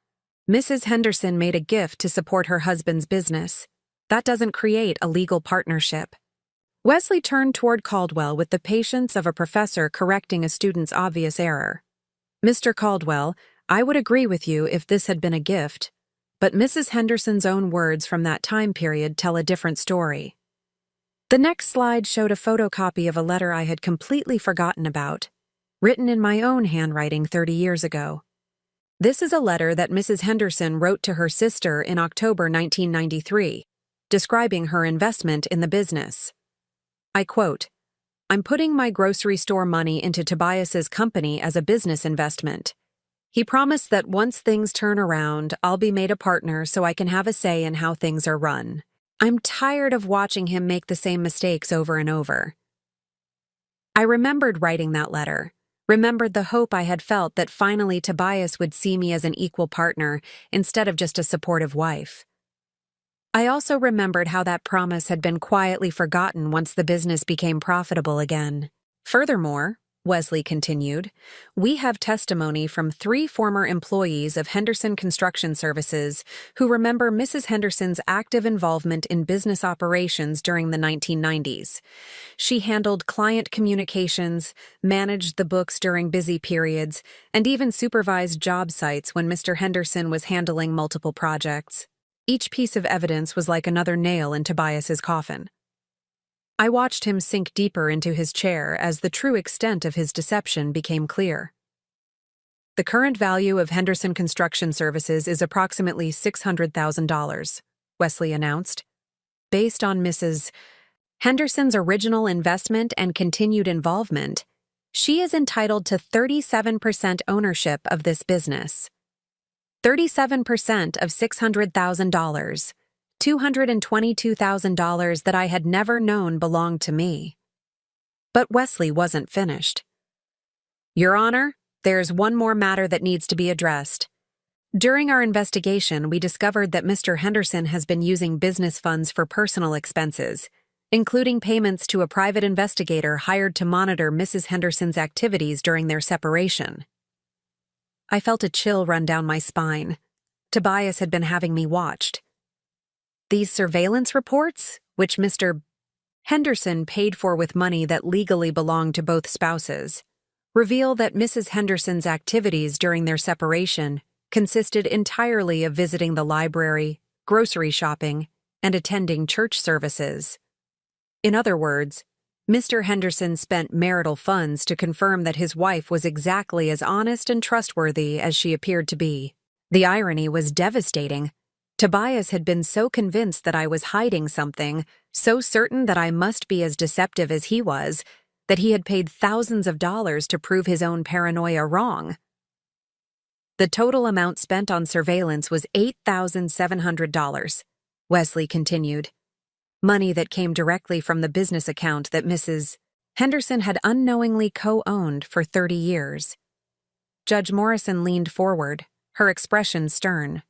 Mrs. Henderson made a gift to support her husband's business. That doesn't create a legal partnership." Wesley turned toward Caldwell with the patience of a professor correcting a student's obvious error. "Mr. Caldwell, I would agree with you if this had been a gift, but Mrs. Henderson's own words from that time period tell a different story." The next slide showed a photocopy of a letter I had completely forgotten about, written in my own handwriting 30 years ago. This is a letter that Mrs. Henderson wrote to her sister in October 1993, describing her investment in the business. I quote, "I'm putting my grocery store money into Tobias's company as a business investment. He promised that once things turn around, I'll be made a partner so I can have a say in how things are run. I'm tired of watching him make the same mistakes over and over." I remembered writing that letter, remembered the hope I had felt that finally Tobias would see me as an equal partner instead of just a supportive wife. I also remembered how that promise had been quietly forgotten once the business became profitable again. Furthermore, Wesley continued, we have testimony from 3 former employees of Henderson Construction Services who remember Mrs. Henderson's active involvement in business operations during the 1990s. She handled client communications, managed the books during busy periods, and even supervised job sites when Mr. Henderson was handling multiple projects. Each piece of evidence was like another nail in Tobias's coffin. I watched him sink deeper into his chair as the true extent of his deception became clear. The current value of Henderson Construction Services is approximately $600,000, Wesley announced. Based on Mrs. Henderson's original investment and continued involvement, she is entitled to 37% ownership of this business. 37% of $600,000, $222,000 that I had never known belonged to me. But Wesley wasn't finished. Your Honor, there's one more matter that needs to be addressed. During our investigation, we discovered that Mr. Henderson has been using business funds for personal expenses, including payments to a private investigator hired to monitor Mrs. Henderson's activities during their separation. I felt a chill run down my spine. Tobias had been having me watched. These surveillance reports, which Mr. Henderson paid for with money that legally belonged to both spouses, reveal that Mrs. Henderson's activities during their separation consisted entirely of visiting the library, grocery shopping, and attending church services. In other words, Mr. Henderson spent marital funds to confirm that his wife was exactly as honest and trustworthy as she appeared to be. The irony was devastating. Tobias had been so convinced that I was hiding something, so certain that I must be as deceptive as he was, that he had paid thousands of dollars to prove his own paranoia wrong. The total amount spent on surveillance was $8,700, Wesley continued. Money that came directly from the business account that Mrs. Henderson had unknowingly co-owned for 30 years. Judge Morrison leaned forward, her expression stern.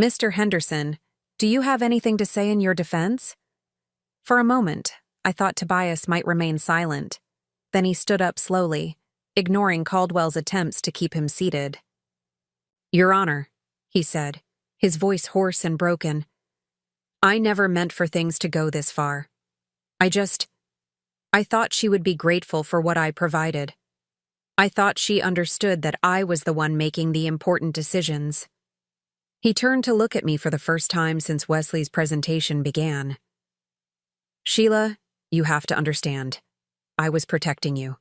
Mr. Henderson, do you have anything to say in your defense? For a moment, I thought Tobias might remain silent. Then he stood up slowly, ignoring Caldwell's attempts to keep him seated. Your Honor, he said, his voice hoarse and broken, I never meant for things to go this far. I thought she would be grateful for what I provided. I thought she understood that I was the one making the important decisions. He turned to look at me for the first time since Wesley's presentation began. Sheila, you have to understand. I was protecting you.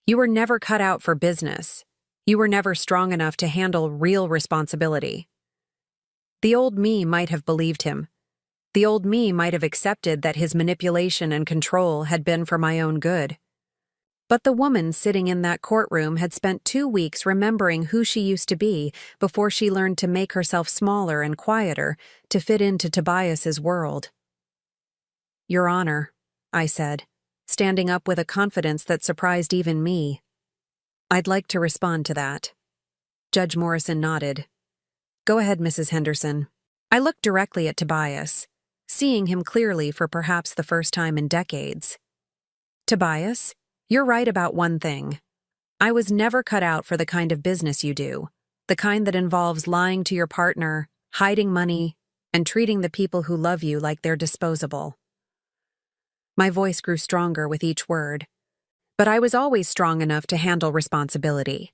You were never cut out for business. You were never strong enough to handle real responsibility. The old me might have believed him. The old me might have accepted that his manipulation and control had been for my own good. But the woman sitting in that courtroom had spent 2 weeks remembering who she used to be before she learned to make herself smaller and quieter to fit into Tobias's world. Your Honor, I said, standing up with a confidence that surprised even me. I'd like to respond to that. Judge Morrison nodded. Go ahead, Mrs. Henderson. I looked directly at Tobias, seeing him clearly for perhaps the first time in decades. Tobias, you're right about one thing. I was never cut out for the kind of business you do, the kind that involves lying to your partner, hiding money, and treating the people who love you like they're disposable. My voice grew stronger with each word, but I was always strong enough to handle responsibility.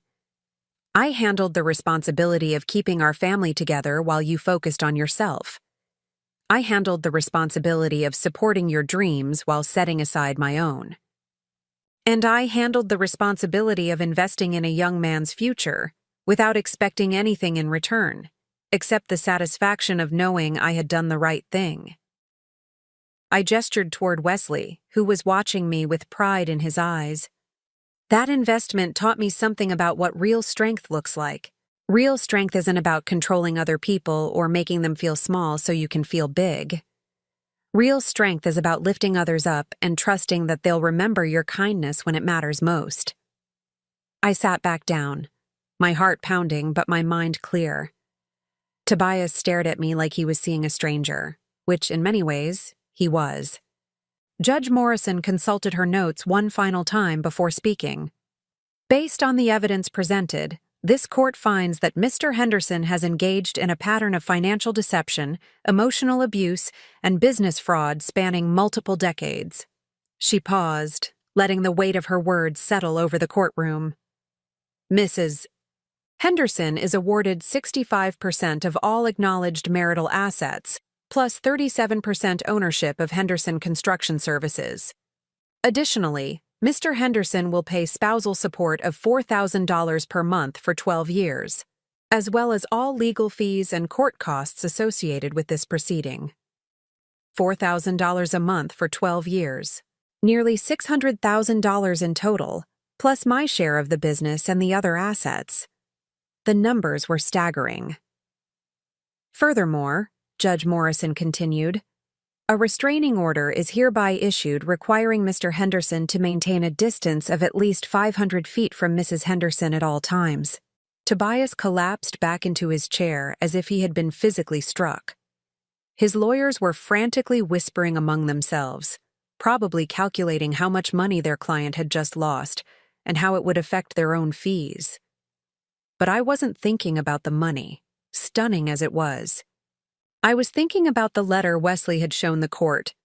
I handled the responsibility of keeping our family together while you focused on yourself. I handled the responsibility of supporting your dreams while setting aside my own. And I handled the responsibility of investing in a young man's future without expecting anything in return, except the satisfaction of knowing I had done the right thing. I gestured toward Wesley, who was watching me with pride in his eyes. That investment taught me something about what real strength looks like. Real strength isn't about controlling other people or making them feel small so you can feel big. Real strength is about lifting others up and trusting that they'll remember your kindness when it matters most. I sat back down, my heart pounding but my mind clear. Tobias stared at me like he was seeing a stranger, which in many ways, he was. Judge Morrison consulted her notes one final time before speaking. Based on the evidence presented, this court finds that Mr. Henderson has engaged in a pattern of financial deception, emotional abuse, and business fraud spanning multiple decades. She paused, letting the weight of her words settle over the courtroom. Mrs. Henderson is awarded 65% of all acknowledged marital assets, plus 37% ownership of Henderson Construction Services. Additionally, Mr. Henderson will pay spousal support of $4,000 per month for 12 years, as well as all legal fees and court costs associated with this proceeding. $4,000 a month for 12 years, nearly $600,000 in total, plus my share of the business and the other assets. The numbers were staggering. Furthermore, Judge Morrison continued, a restraining order is hereby issued requiring Mr. Henderson to maintain a distance of at least 500 feet from Mrs. Henderson at all times. Tobias collapsed back into his chair as if he had been physically struck. His lawyers were frantically whispering among themselves, probably calculating how much money their client had just lost and how it would affect their own fees. But I wasn't thinking about the money, stunning as it was. I was thinking about the letter Wesley had shown the court,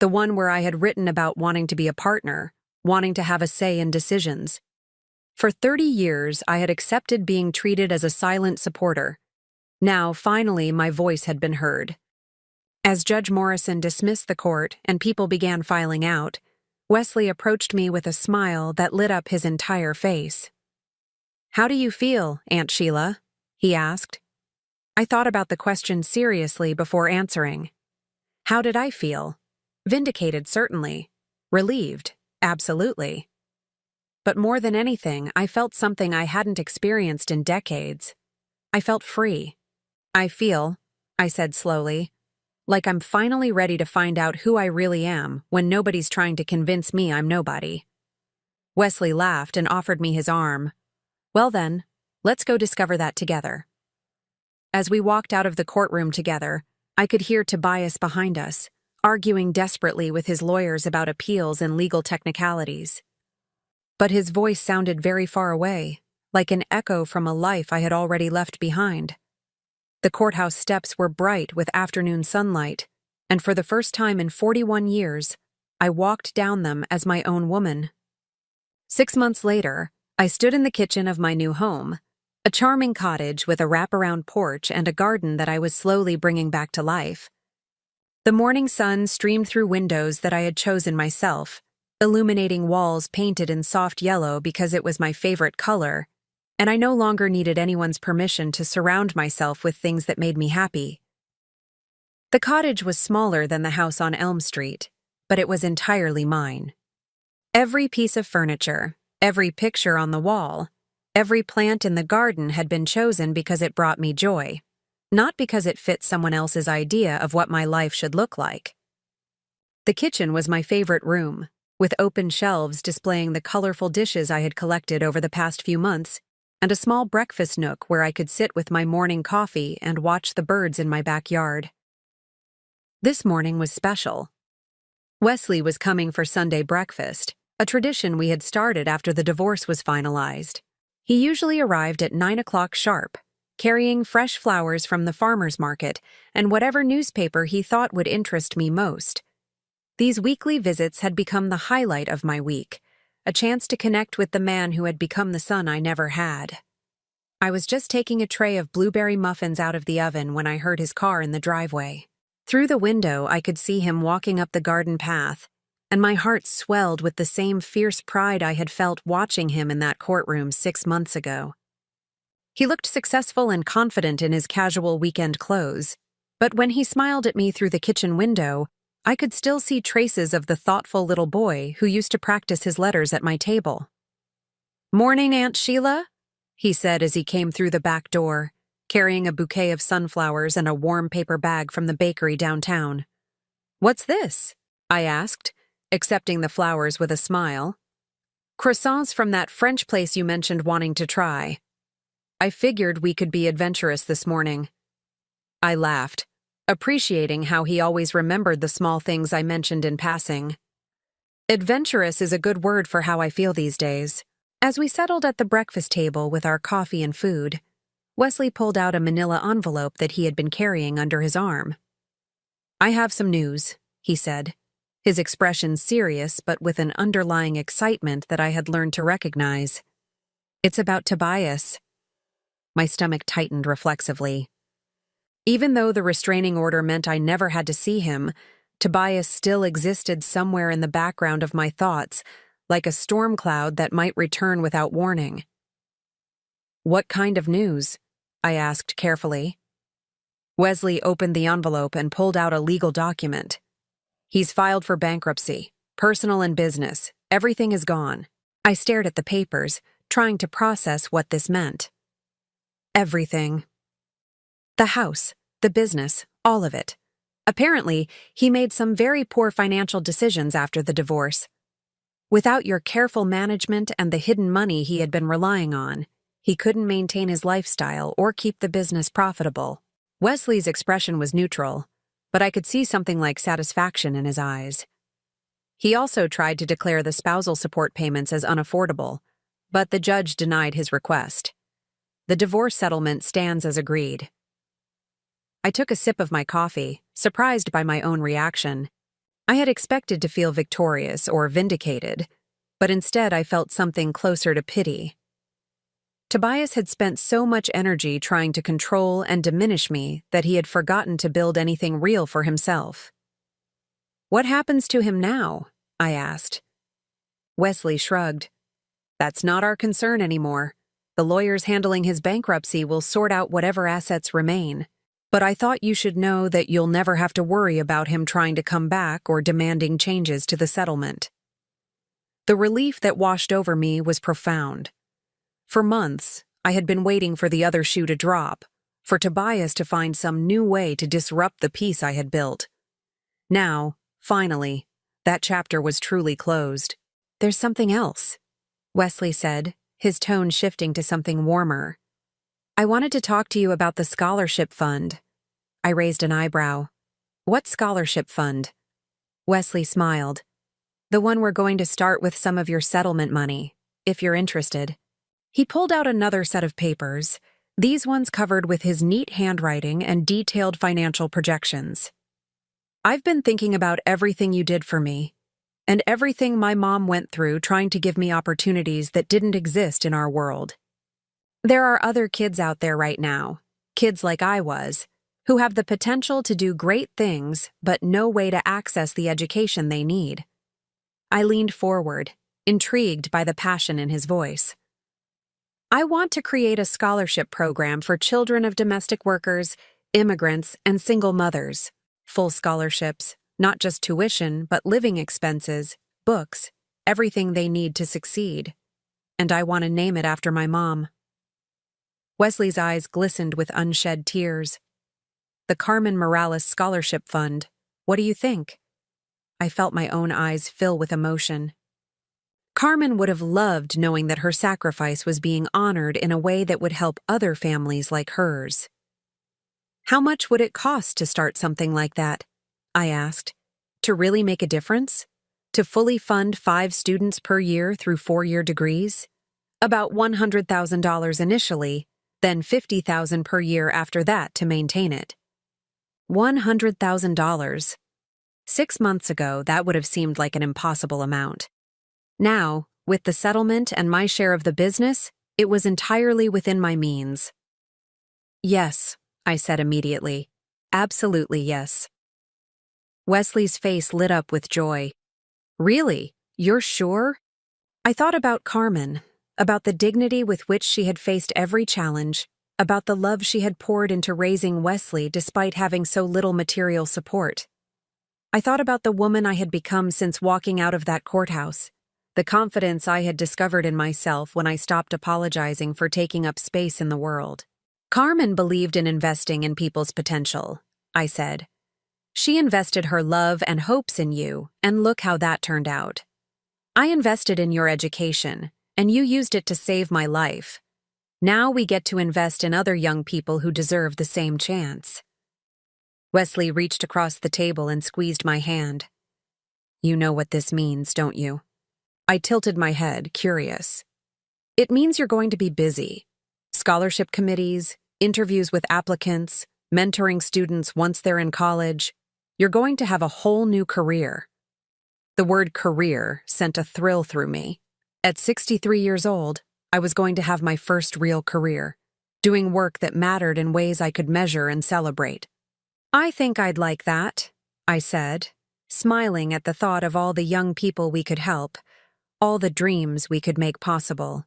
the one where I had written about wanting to be a partner, wanting to have a say in decisions. For 30 years, I had accepted being treated as a silent supporter. Now, finally, my voice had been heard. As Judge Morrison dismissed the court and people began filing out, Wesley approached me with a smile that lit up his entire face. "How do you feel, Aunt Sheila?" he asked. I thought about the question seriously before answering. How did I feel? Vindicated, certainly. Relieved, absolutely. But more than anything, I felt something I hadn't experienced in decades. I felt free. I feel, I said slowly, like I'm finally ready to find out who I really am when nobody's trying to convince me I'm nobody. Wesley laughed and offered me his arm. Well then, let's go discover that together. As we walked out of the courtroom together, I could hear Tobias behind us, arguing desperately with his lawyers about appeals and legal technicalities. But his voice sounded very far away, like an echo from a life I had already left behind. The courthouse steps were bright with afternoon sunlight, and for the first time in 41 years, I walked down them as my own woman. 6 months later, I stood in the kitchen of my new home, a charming cottage with a wraparound porch and a garden that I was slowly bringing back to life. The morning sun streamed through windows that I had chosen myself, illuminating walls painted in soft yellow because it was my favorite color, and I no longer needed anyone's permission to surround myself with things that made me happy. The cottage was smaller than the house on Elm Street, but it was entirely mine. Every piece of furniture, every picture on the wall, every plant in the garden had been chosen because it brought me joy, not because it fit someone else's idea of what my life should look like. The kitchen was my favorite room, with open shelves displaying the colorful dishes I had collected over the past few months, and a small breakfast nook where I could sit with my morning coffee and watch the birds in my backyard. This morning was special. Wesley was coming for Sunday breakfast, a tradition we had started after the divorce was finalized. He usually arrived at 9 o'clock sharp, carrying fresh flowers from the farmer's market and whatever newspaper he thought would interest me most. These weekly visits had become the highlight of my week, a chance to connect with the man who had become the son I never had. I was just taking a tray of blueberry muffins out of the oven when I heard his car in the driveway. Through the window, I could see him walking up the garden path, and my heart swelled with the same fierce pride I had felt watching him in that courtroom 6 months ago. He looked successful and confident in his casual weekend clothes, but when he smiled at me through the kitchen window, I could still see traces of the thoughtful little boy who used to practice his letters at my table. "Morning, Aunt Sheila," he said as he came through the back door, carrying a bouquet of sunflowers and a warm paper bag from the bakery downtown. "What's this?" I asked, accepting the flowers with a smile. "Croissants from that French place you mentioned wanting to try. I figured we could be adventurous this morning." I laughed, appreciating how he always remembered the small things I mentioned in passing. Adventurous is a good word for how I feel these days. As we settled at the breakfast table with our coffee and food, Wesley pulled out a manila envelope that he had been carrying under his arm. "I have some news," he said, his expression serious but with an underlying excitement that I had learned to recognize. "It's about Tobias." My stomach tightened reflexively. Even though the restraining order meant I never had to see him, Tobias still existed somewhere in the background of my thoughts, like a storm cloud that might return without warning. "What kind of news?" I asked carefully. Wesley opened the envelope and pulled out a legal document. "He's filed for bankruptcy, personal and business. Everything is gone." I stared at the papers, trying to process what this meant. Everything. The house, the business, all of it. Apparently, he made some very poor financial decisions after the divorce. Without your careful management and the hidden money he had been relying on, he couldn't maintain his lifestyle or keep the business profitable. Wesley's expression was neutral, but I could see something like satisfaction in his eyes. He also tried to declare the spousal support payments as unaffordable, but the judge denied his request. The divorce settlement stands as agreed. I took a sip of my coffee, surprised by my own reaction. I had expected to feel victorious or vindicated, but instead I felt something closer to pity. Tobias had spent so much energy trying to control and diminish me that he had forgotten to build anything real for himself. "What happens to him now?" I asked. Wesley shrugged. "That's not our concern anymore. The lawyers handling his bankruptcy will sort out whatever assets remain. But I thought you should know that you'll never have to worry about him trying to come back or demanding changes to the settlement." The relief that washed over me was profound. For months, I had been waiting for the other shoe to drop, for Tobias to find some new way to disrupt the peace I had built. Now, finally, that chapter was truly closed. "There's something else," Wesley said, his tone shifting to something warmer. "I wanted to talk to you about the scholarship fund." I raised an eyebrow. "What scholarship fund?" Wesley smiled. "The one we're going to start with some of your settlement money, if you're interested." He pulled out another set of papers, these ones covered with his neat handwriting and detailed financial projections. "I've been thinking about everything you did for me, and everything my mom went through trying to give me opportunities that didn't exist in our world. There are other kids out there right now, kids like I was, who have the potential to do great things but no way to access the education they need." I leaned forward, intrigued by the passion in his voice. "I want to create a scholarship program for children of domestic workers, immigrants, and single mothers. Full scholarships, not just tuition, but living expenses, books, everything they need to succeed. And I want to name it after my mom." Wesley's eyes glistened with unshed tears. "The Carmen Morales Scholarship Fund. What do you think?" I felt my own eyes fill with emotion. Carmen would have loved knowing that her sacrifice was being honored in a way that would help other families like hers. "How much would it cost to start something like that?" I asked. "To really make a difference? To fully fund 5 students per year through 4-year degrees? About $100,000 initially, then $50,000 per year after that to maintain it." $100,000. 6 months ago, that would have seemed like an impossible amount. Now, with the settlement and my share of the business, it was entirely within my means. "Yes," I said immediately. "Absolutely yes." Wesley's face lit up with joy. "Really? You're sure?" I thought about Carmen, about the dignity with which she had faced every challenge, about the love she had poured into raising Wesley despite having so little material support. I thought about the woman I had become since walking out of that courthouse, the confidence I had discovered in myself when I stopped apologizing for taking up space in the world. "Carmen believed in investing in people's potential," I said. "She invested her love and hopes in you, and look how that turned out. I invested in your education, and you used it to save my life. Now we get to invest in other young people who deserve the same chance." Wesley reached across the table and squeezed my hand. "You know what this means, don't you?" I tilted my head, curious. "It means you're going to be busy. Scholarship committees, interviews with applicants, mentoring students once they're in college. You're going to have a whole new career." The word career sent a thrill through me. At 63 years old, I was going to have my first real career, doing work that mattered in ways I could measure and celebrate. "I think I'd like that," I said, smiling at the thought of all the young people we could help, all the dreams we could make possible.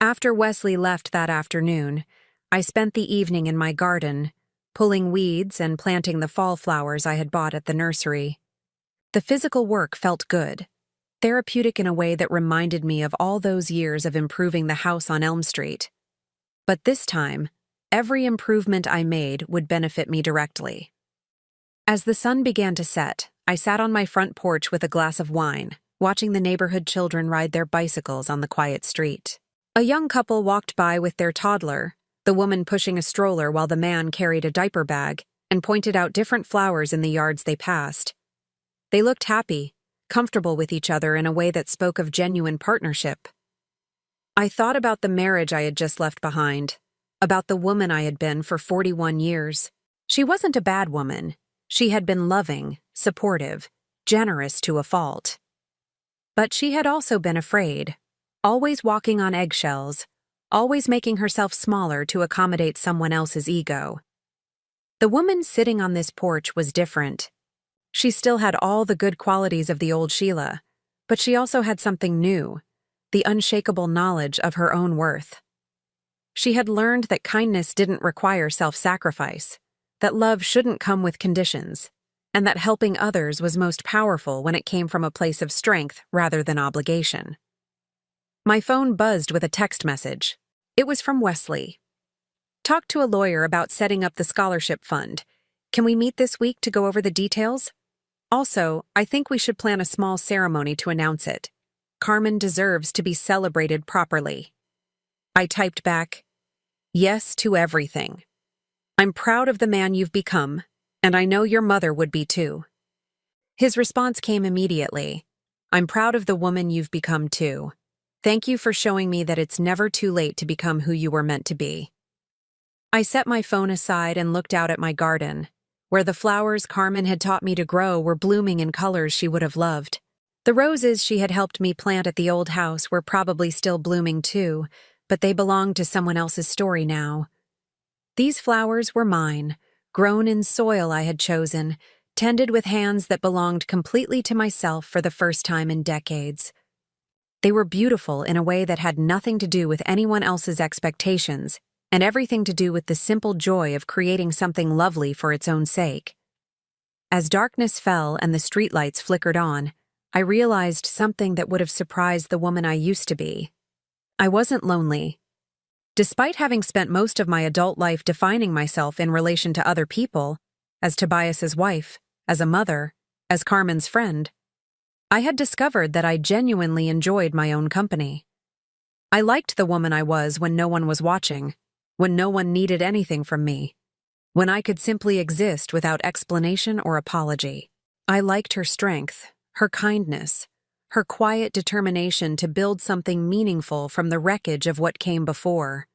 After Wesley left that afternoon, I spent the evening in my garden, pulling weeds and planting the fall flowers I had bought at the nursery. The physical work felt good, therapeutic in a way that reminded me of all those years of improving the house on Elm Street. But this time, every improvement I made would benefit me directly. As the sun began to set, I sat on my front porch with a glass of wine, watching the neighborhood children ride their bicycles on the quiet street. A young couple walked by with their toddler, the woman pushing a stroller while the man carried a diaper bag, and pointed out different flowers in the yards they passed. They looked happy, comfortable with each other in a way that spoke of genuine partnership. I thought about the marriage I had just left behind, about the woman I had been for 41 years. She wasn't a bad woman. She had been loving, supportive, generous to a fault. But she had also been afraid, always walking on eggshells, always making herself smaller to accommodate someone else's ego. The woman sitting on this porch was different. She still had all the good qualities of the old Sheila, but she also had something new, the unshakable knowledge of her own worth. She had learned that kindness didn't require self-sacrifice, that love shouldn't come with conditions, and that helping others was most powerful when it came from a place of strength rather than obligation. My phone buzzed with a text message. It was from Wesley. "Talked to a lawyer about setting up the scholarship fund. Can we meet this week to go over the details? Also, I think we should plan a small ceremony to announce it. Carmen deserves to be celebrated properly." I typed back, "Yes to everything. I'm proud of the man you've become, and I know your mother would be too." His response came immediately. "I'm proud of the woman you've become too. Thank you for showing me that it's never too late to become who you were meant to be." I set my phone aside and looked out at my garden, where the flowers Carmen had taught me to grow were blooming in colors she would have loved. The roses she had helped me plant at the old house were probably still blooming too, but they belonged to someone else's story now. These flowers were mine, grown in soil I had chosen, tended with hands that belonged completely to myself for the first time in decades. They were beautiful in a way that had nothing to do with anyone else's expectations, and everything to do with the simple joy of creating something lovely for its own sake. As darkness fell and the streetlights flickered on, I realized something that would have surprised the woman I used to be. I wasn't lonely. Despite having spent most of my adult life defining myself in relation to other people, as Tobias's wife, as a mother, as Carmen's friend, I had discovered that I genuinely enjoyed my own company. I liked the woman I was when no one was watching, when no one needed anything from me, when I could simply exist without explanation or apology. I liked her strength, her kindness, her quiet determination to build something meaningful from the wreckage of what came before.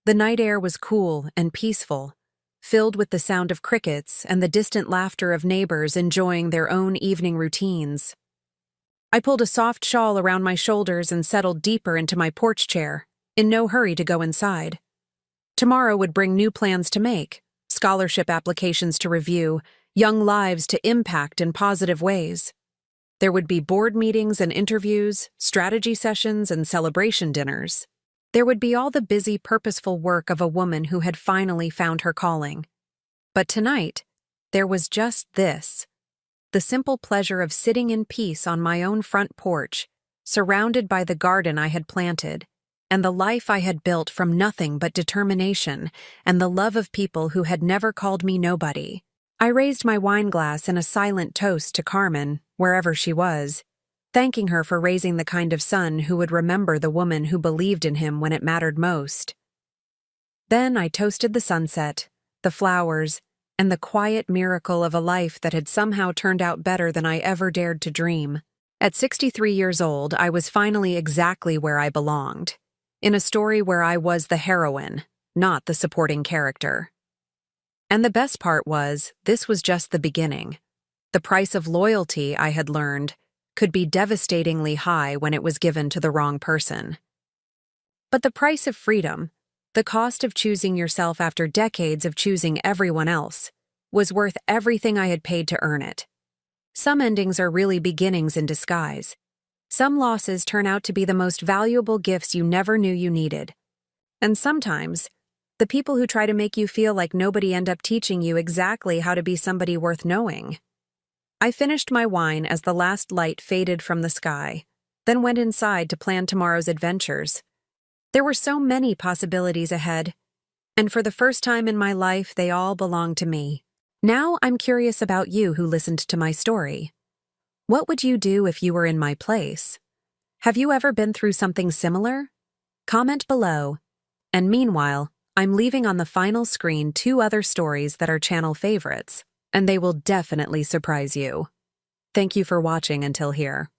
The night air was cool and peaceful, filled with the sound of crickets and the distant laughter of neighbors enjoying their own evening routines. I pulled a soft shawl around my shoulders and settled deeper into my porch chair, in no hurry to go inside. Tomorrow would bring new plans to make, scholarship applications to review, young lives to impact in positive ways. There would be board meetings and interviews, strategy sessions and celebration dinners. There would be all the busy, purposeful work of a woman who had finally found her calling. But tonight, there was just this: the simple pleasure of sitting in peace on my own front porch, surrounded by the garden I had planted, and the life I had built from nothing but determination and the love of people who had never called me nobody. I raised my wine glass in a silent toast to Carmen, wherever she was, thanking her for raising the kind of son who would remember the woman who believed in him when it mattered most. Then I toasted the sunset, the flowers, and the quiet miracle of a life that had somehow turned out better than I ever dared to dream. At 63 years old, I was finally exactly where I belonged, in a story where I was the heroine, not the supporting character. And the best part was, this was just the beginning. The price of loyalty, I had learned, could be devastatingly high when it was given to the wrong person. But the price of freedom, The cost of choosing yourself after decades of choosing everyone else was worth everything I had paid to earn it. Some endings are really beginnings in disguise. Some losses turn out to be the most valuable gifts you never knew you needed. And sometimes, the people who try to make you feel like nobody end up teaching you exactly how to be somebody worth knowing. I finished my wine as the last light faded from the sky, then went inside to plan tomorrow's adventures. There were so many possibilities ahead, and for the first time in my life, they all belonged to me. Now I'm curious about you who listened to my story. What would you do if you were in my place? Have you ever been through something similar? Comment below. And meanwhile, I'm leaving on the final screen 2 other stories that are channel favorites, and they will definitely surprise you. Thank you for watching until here.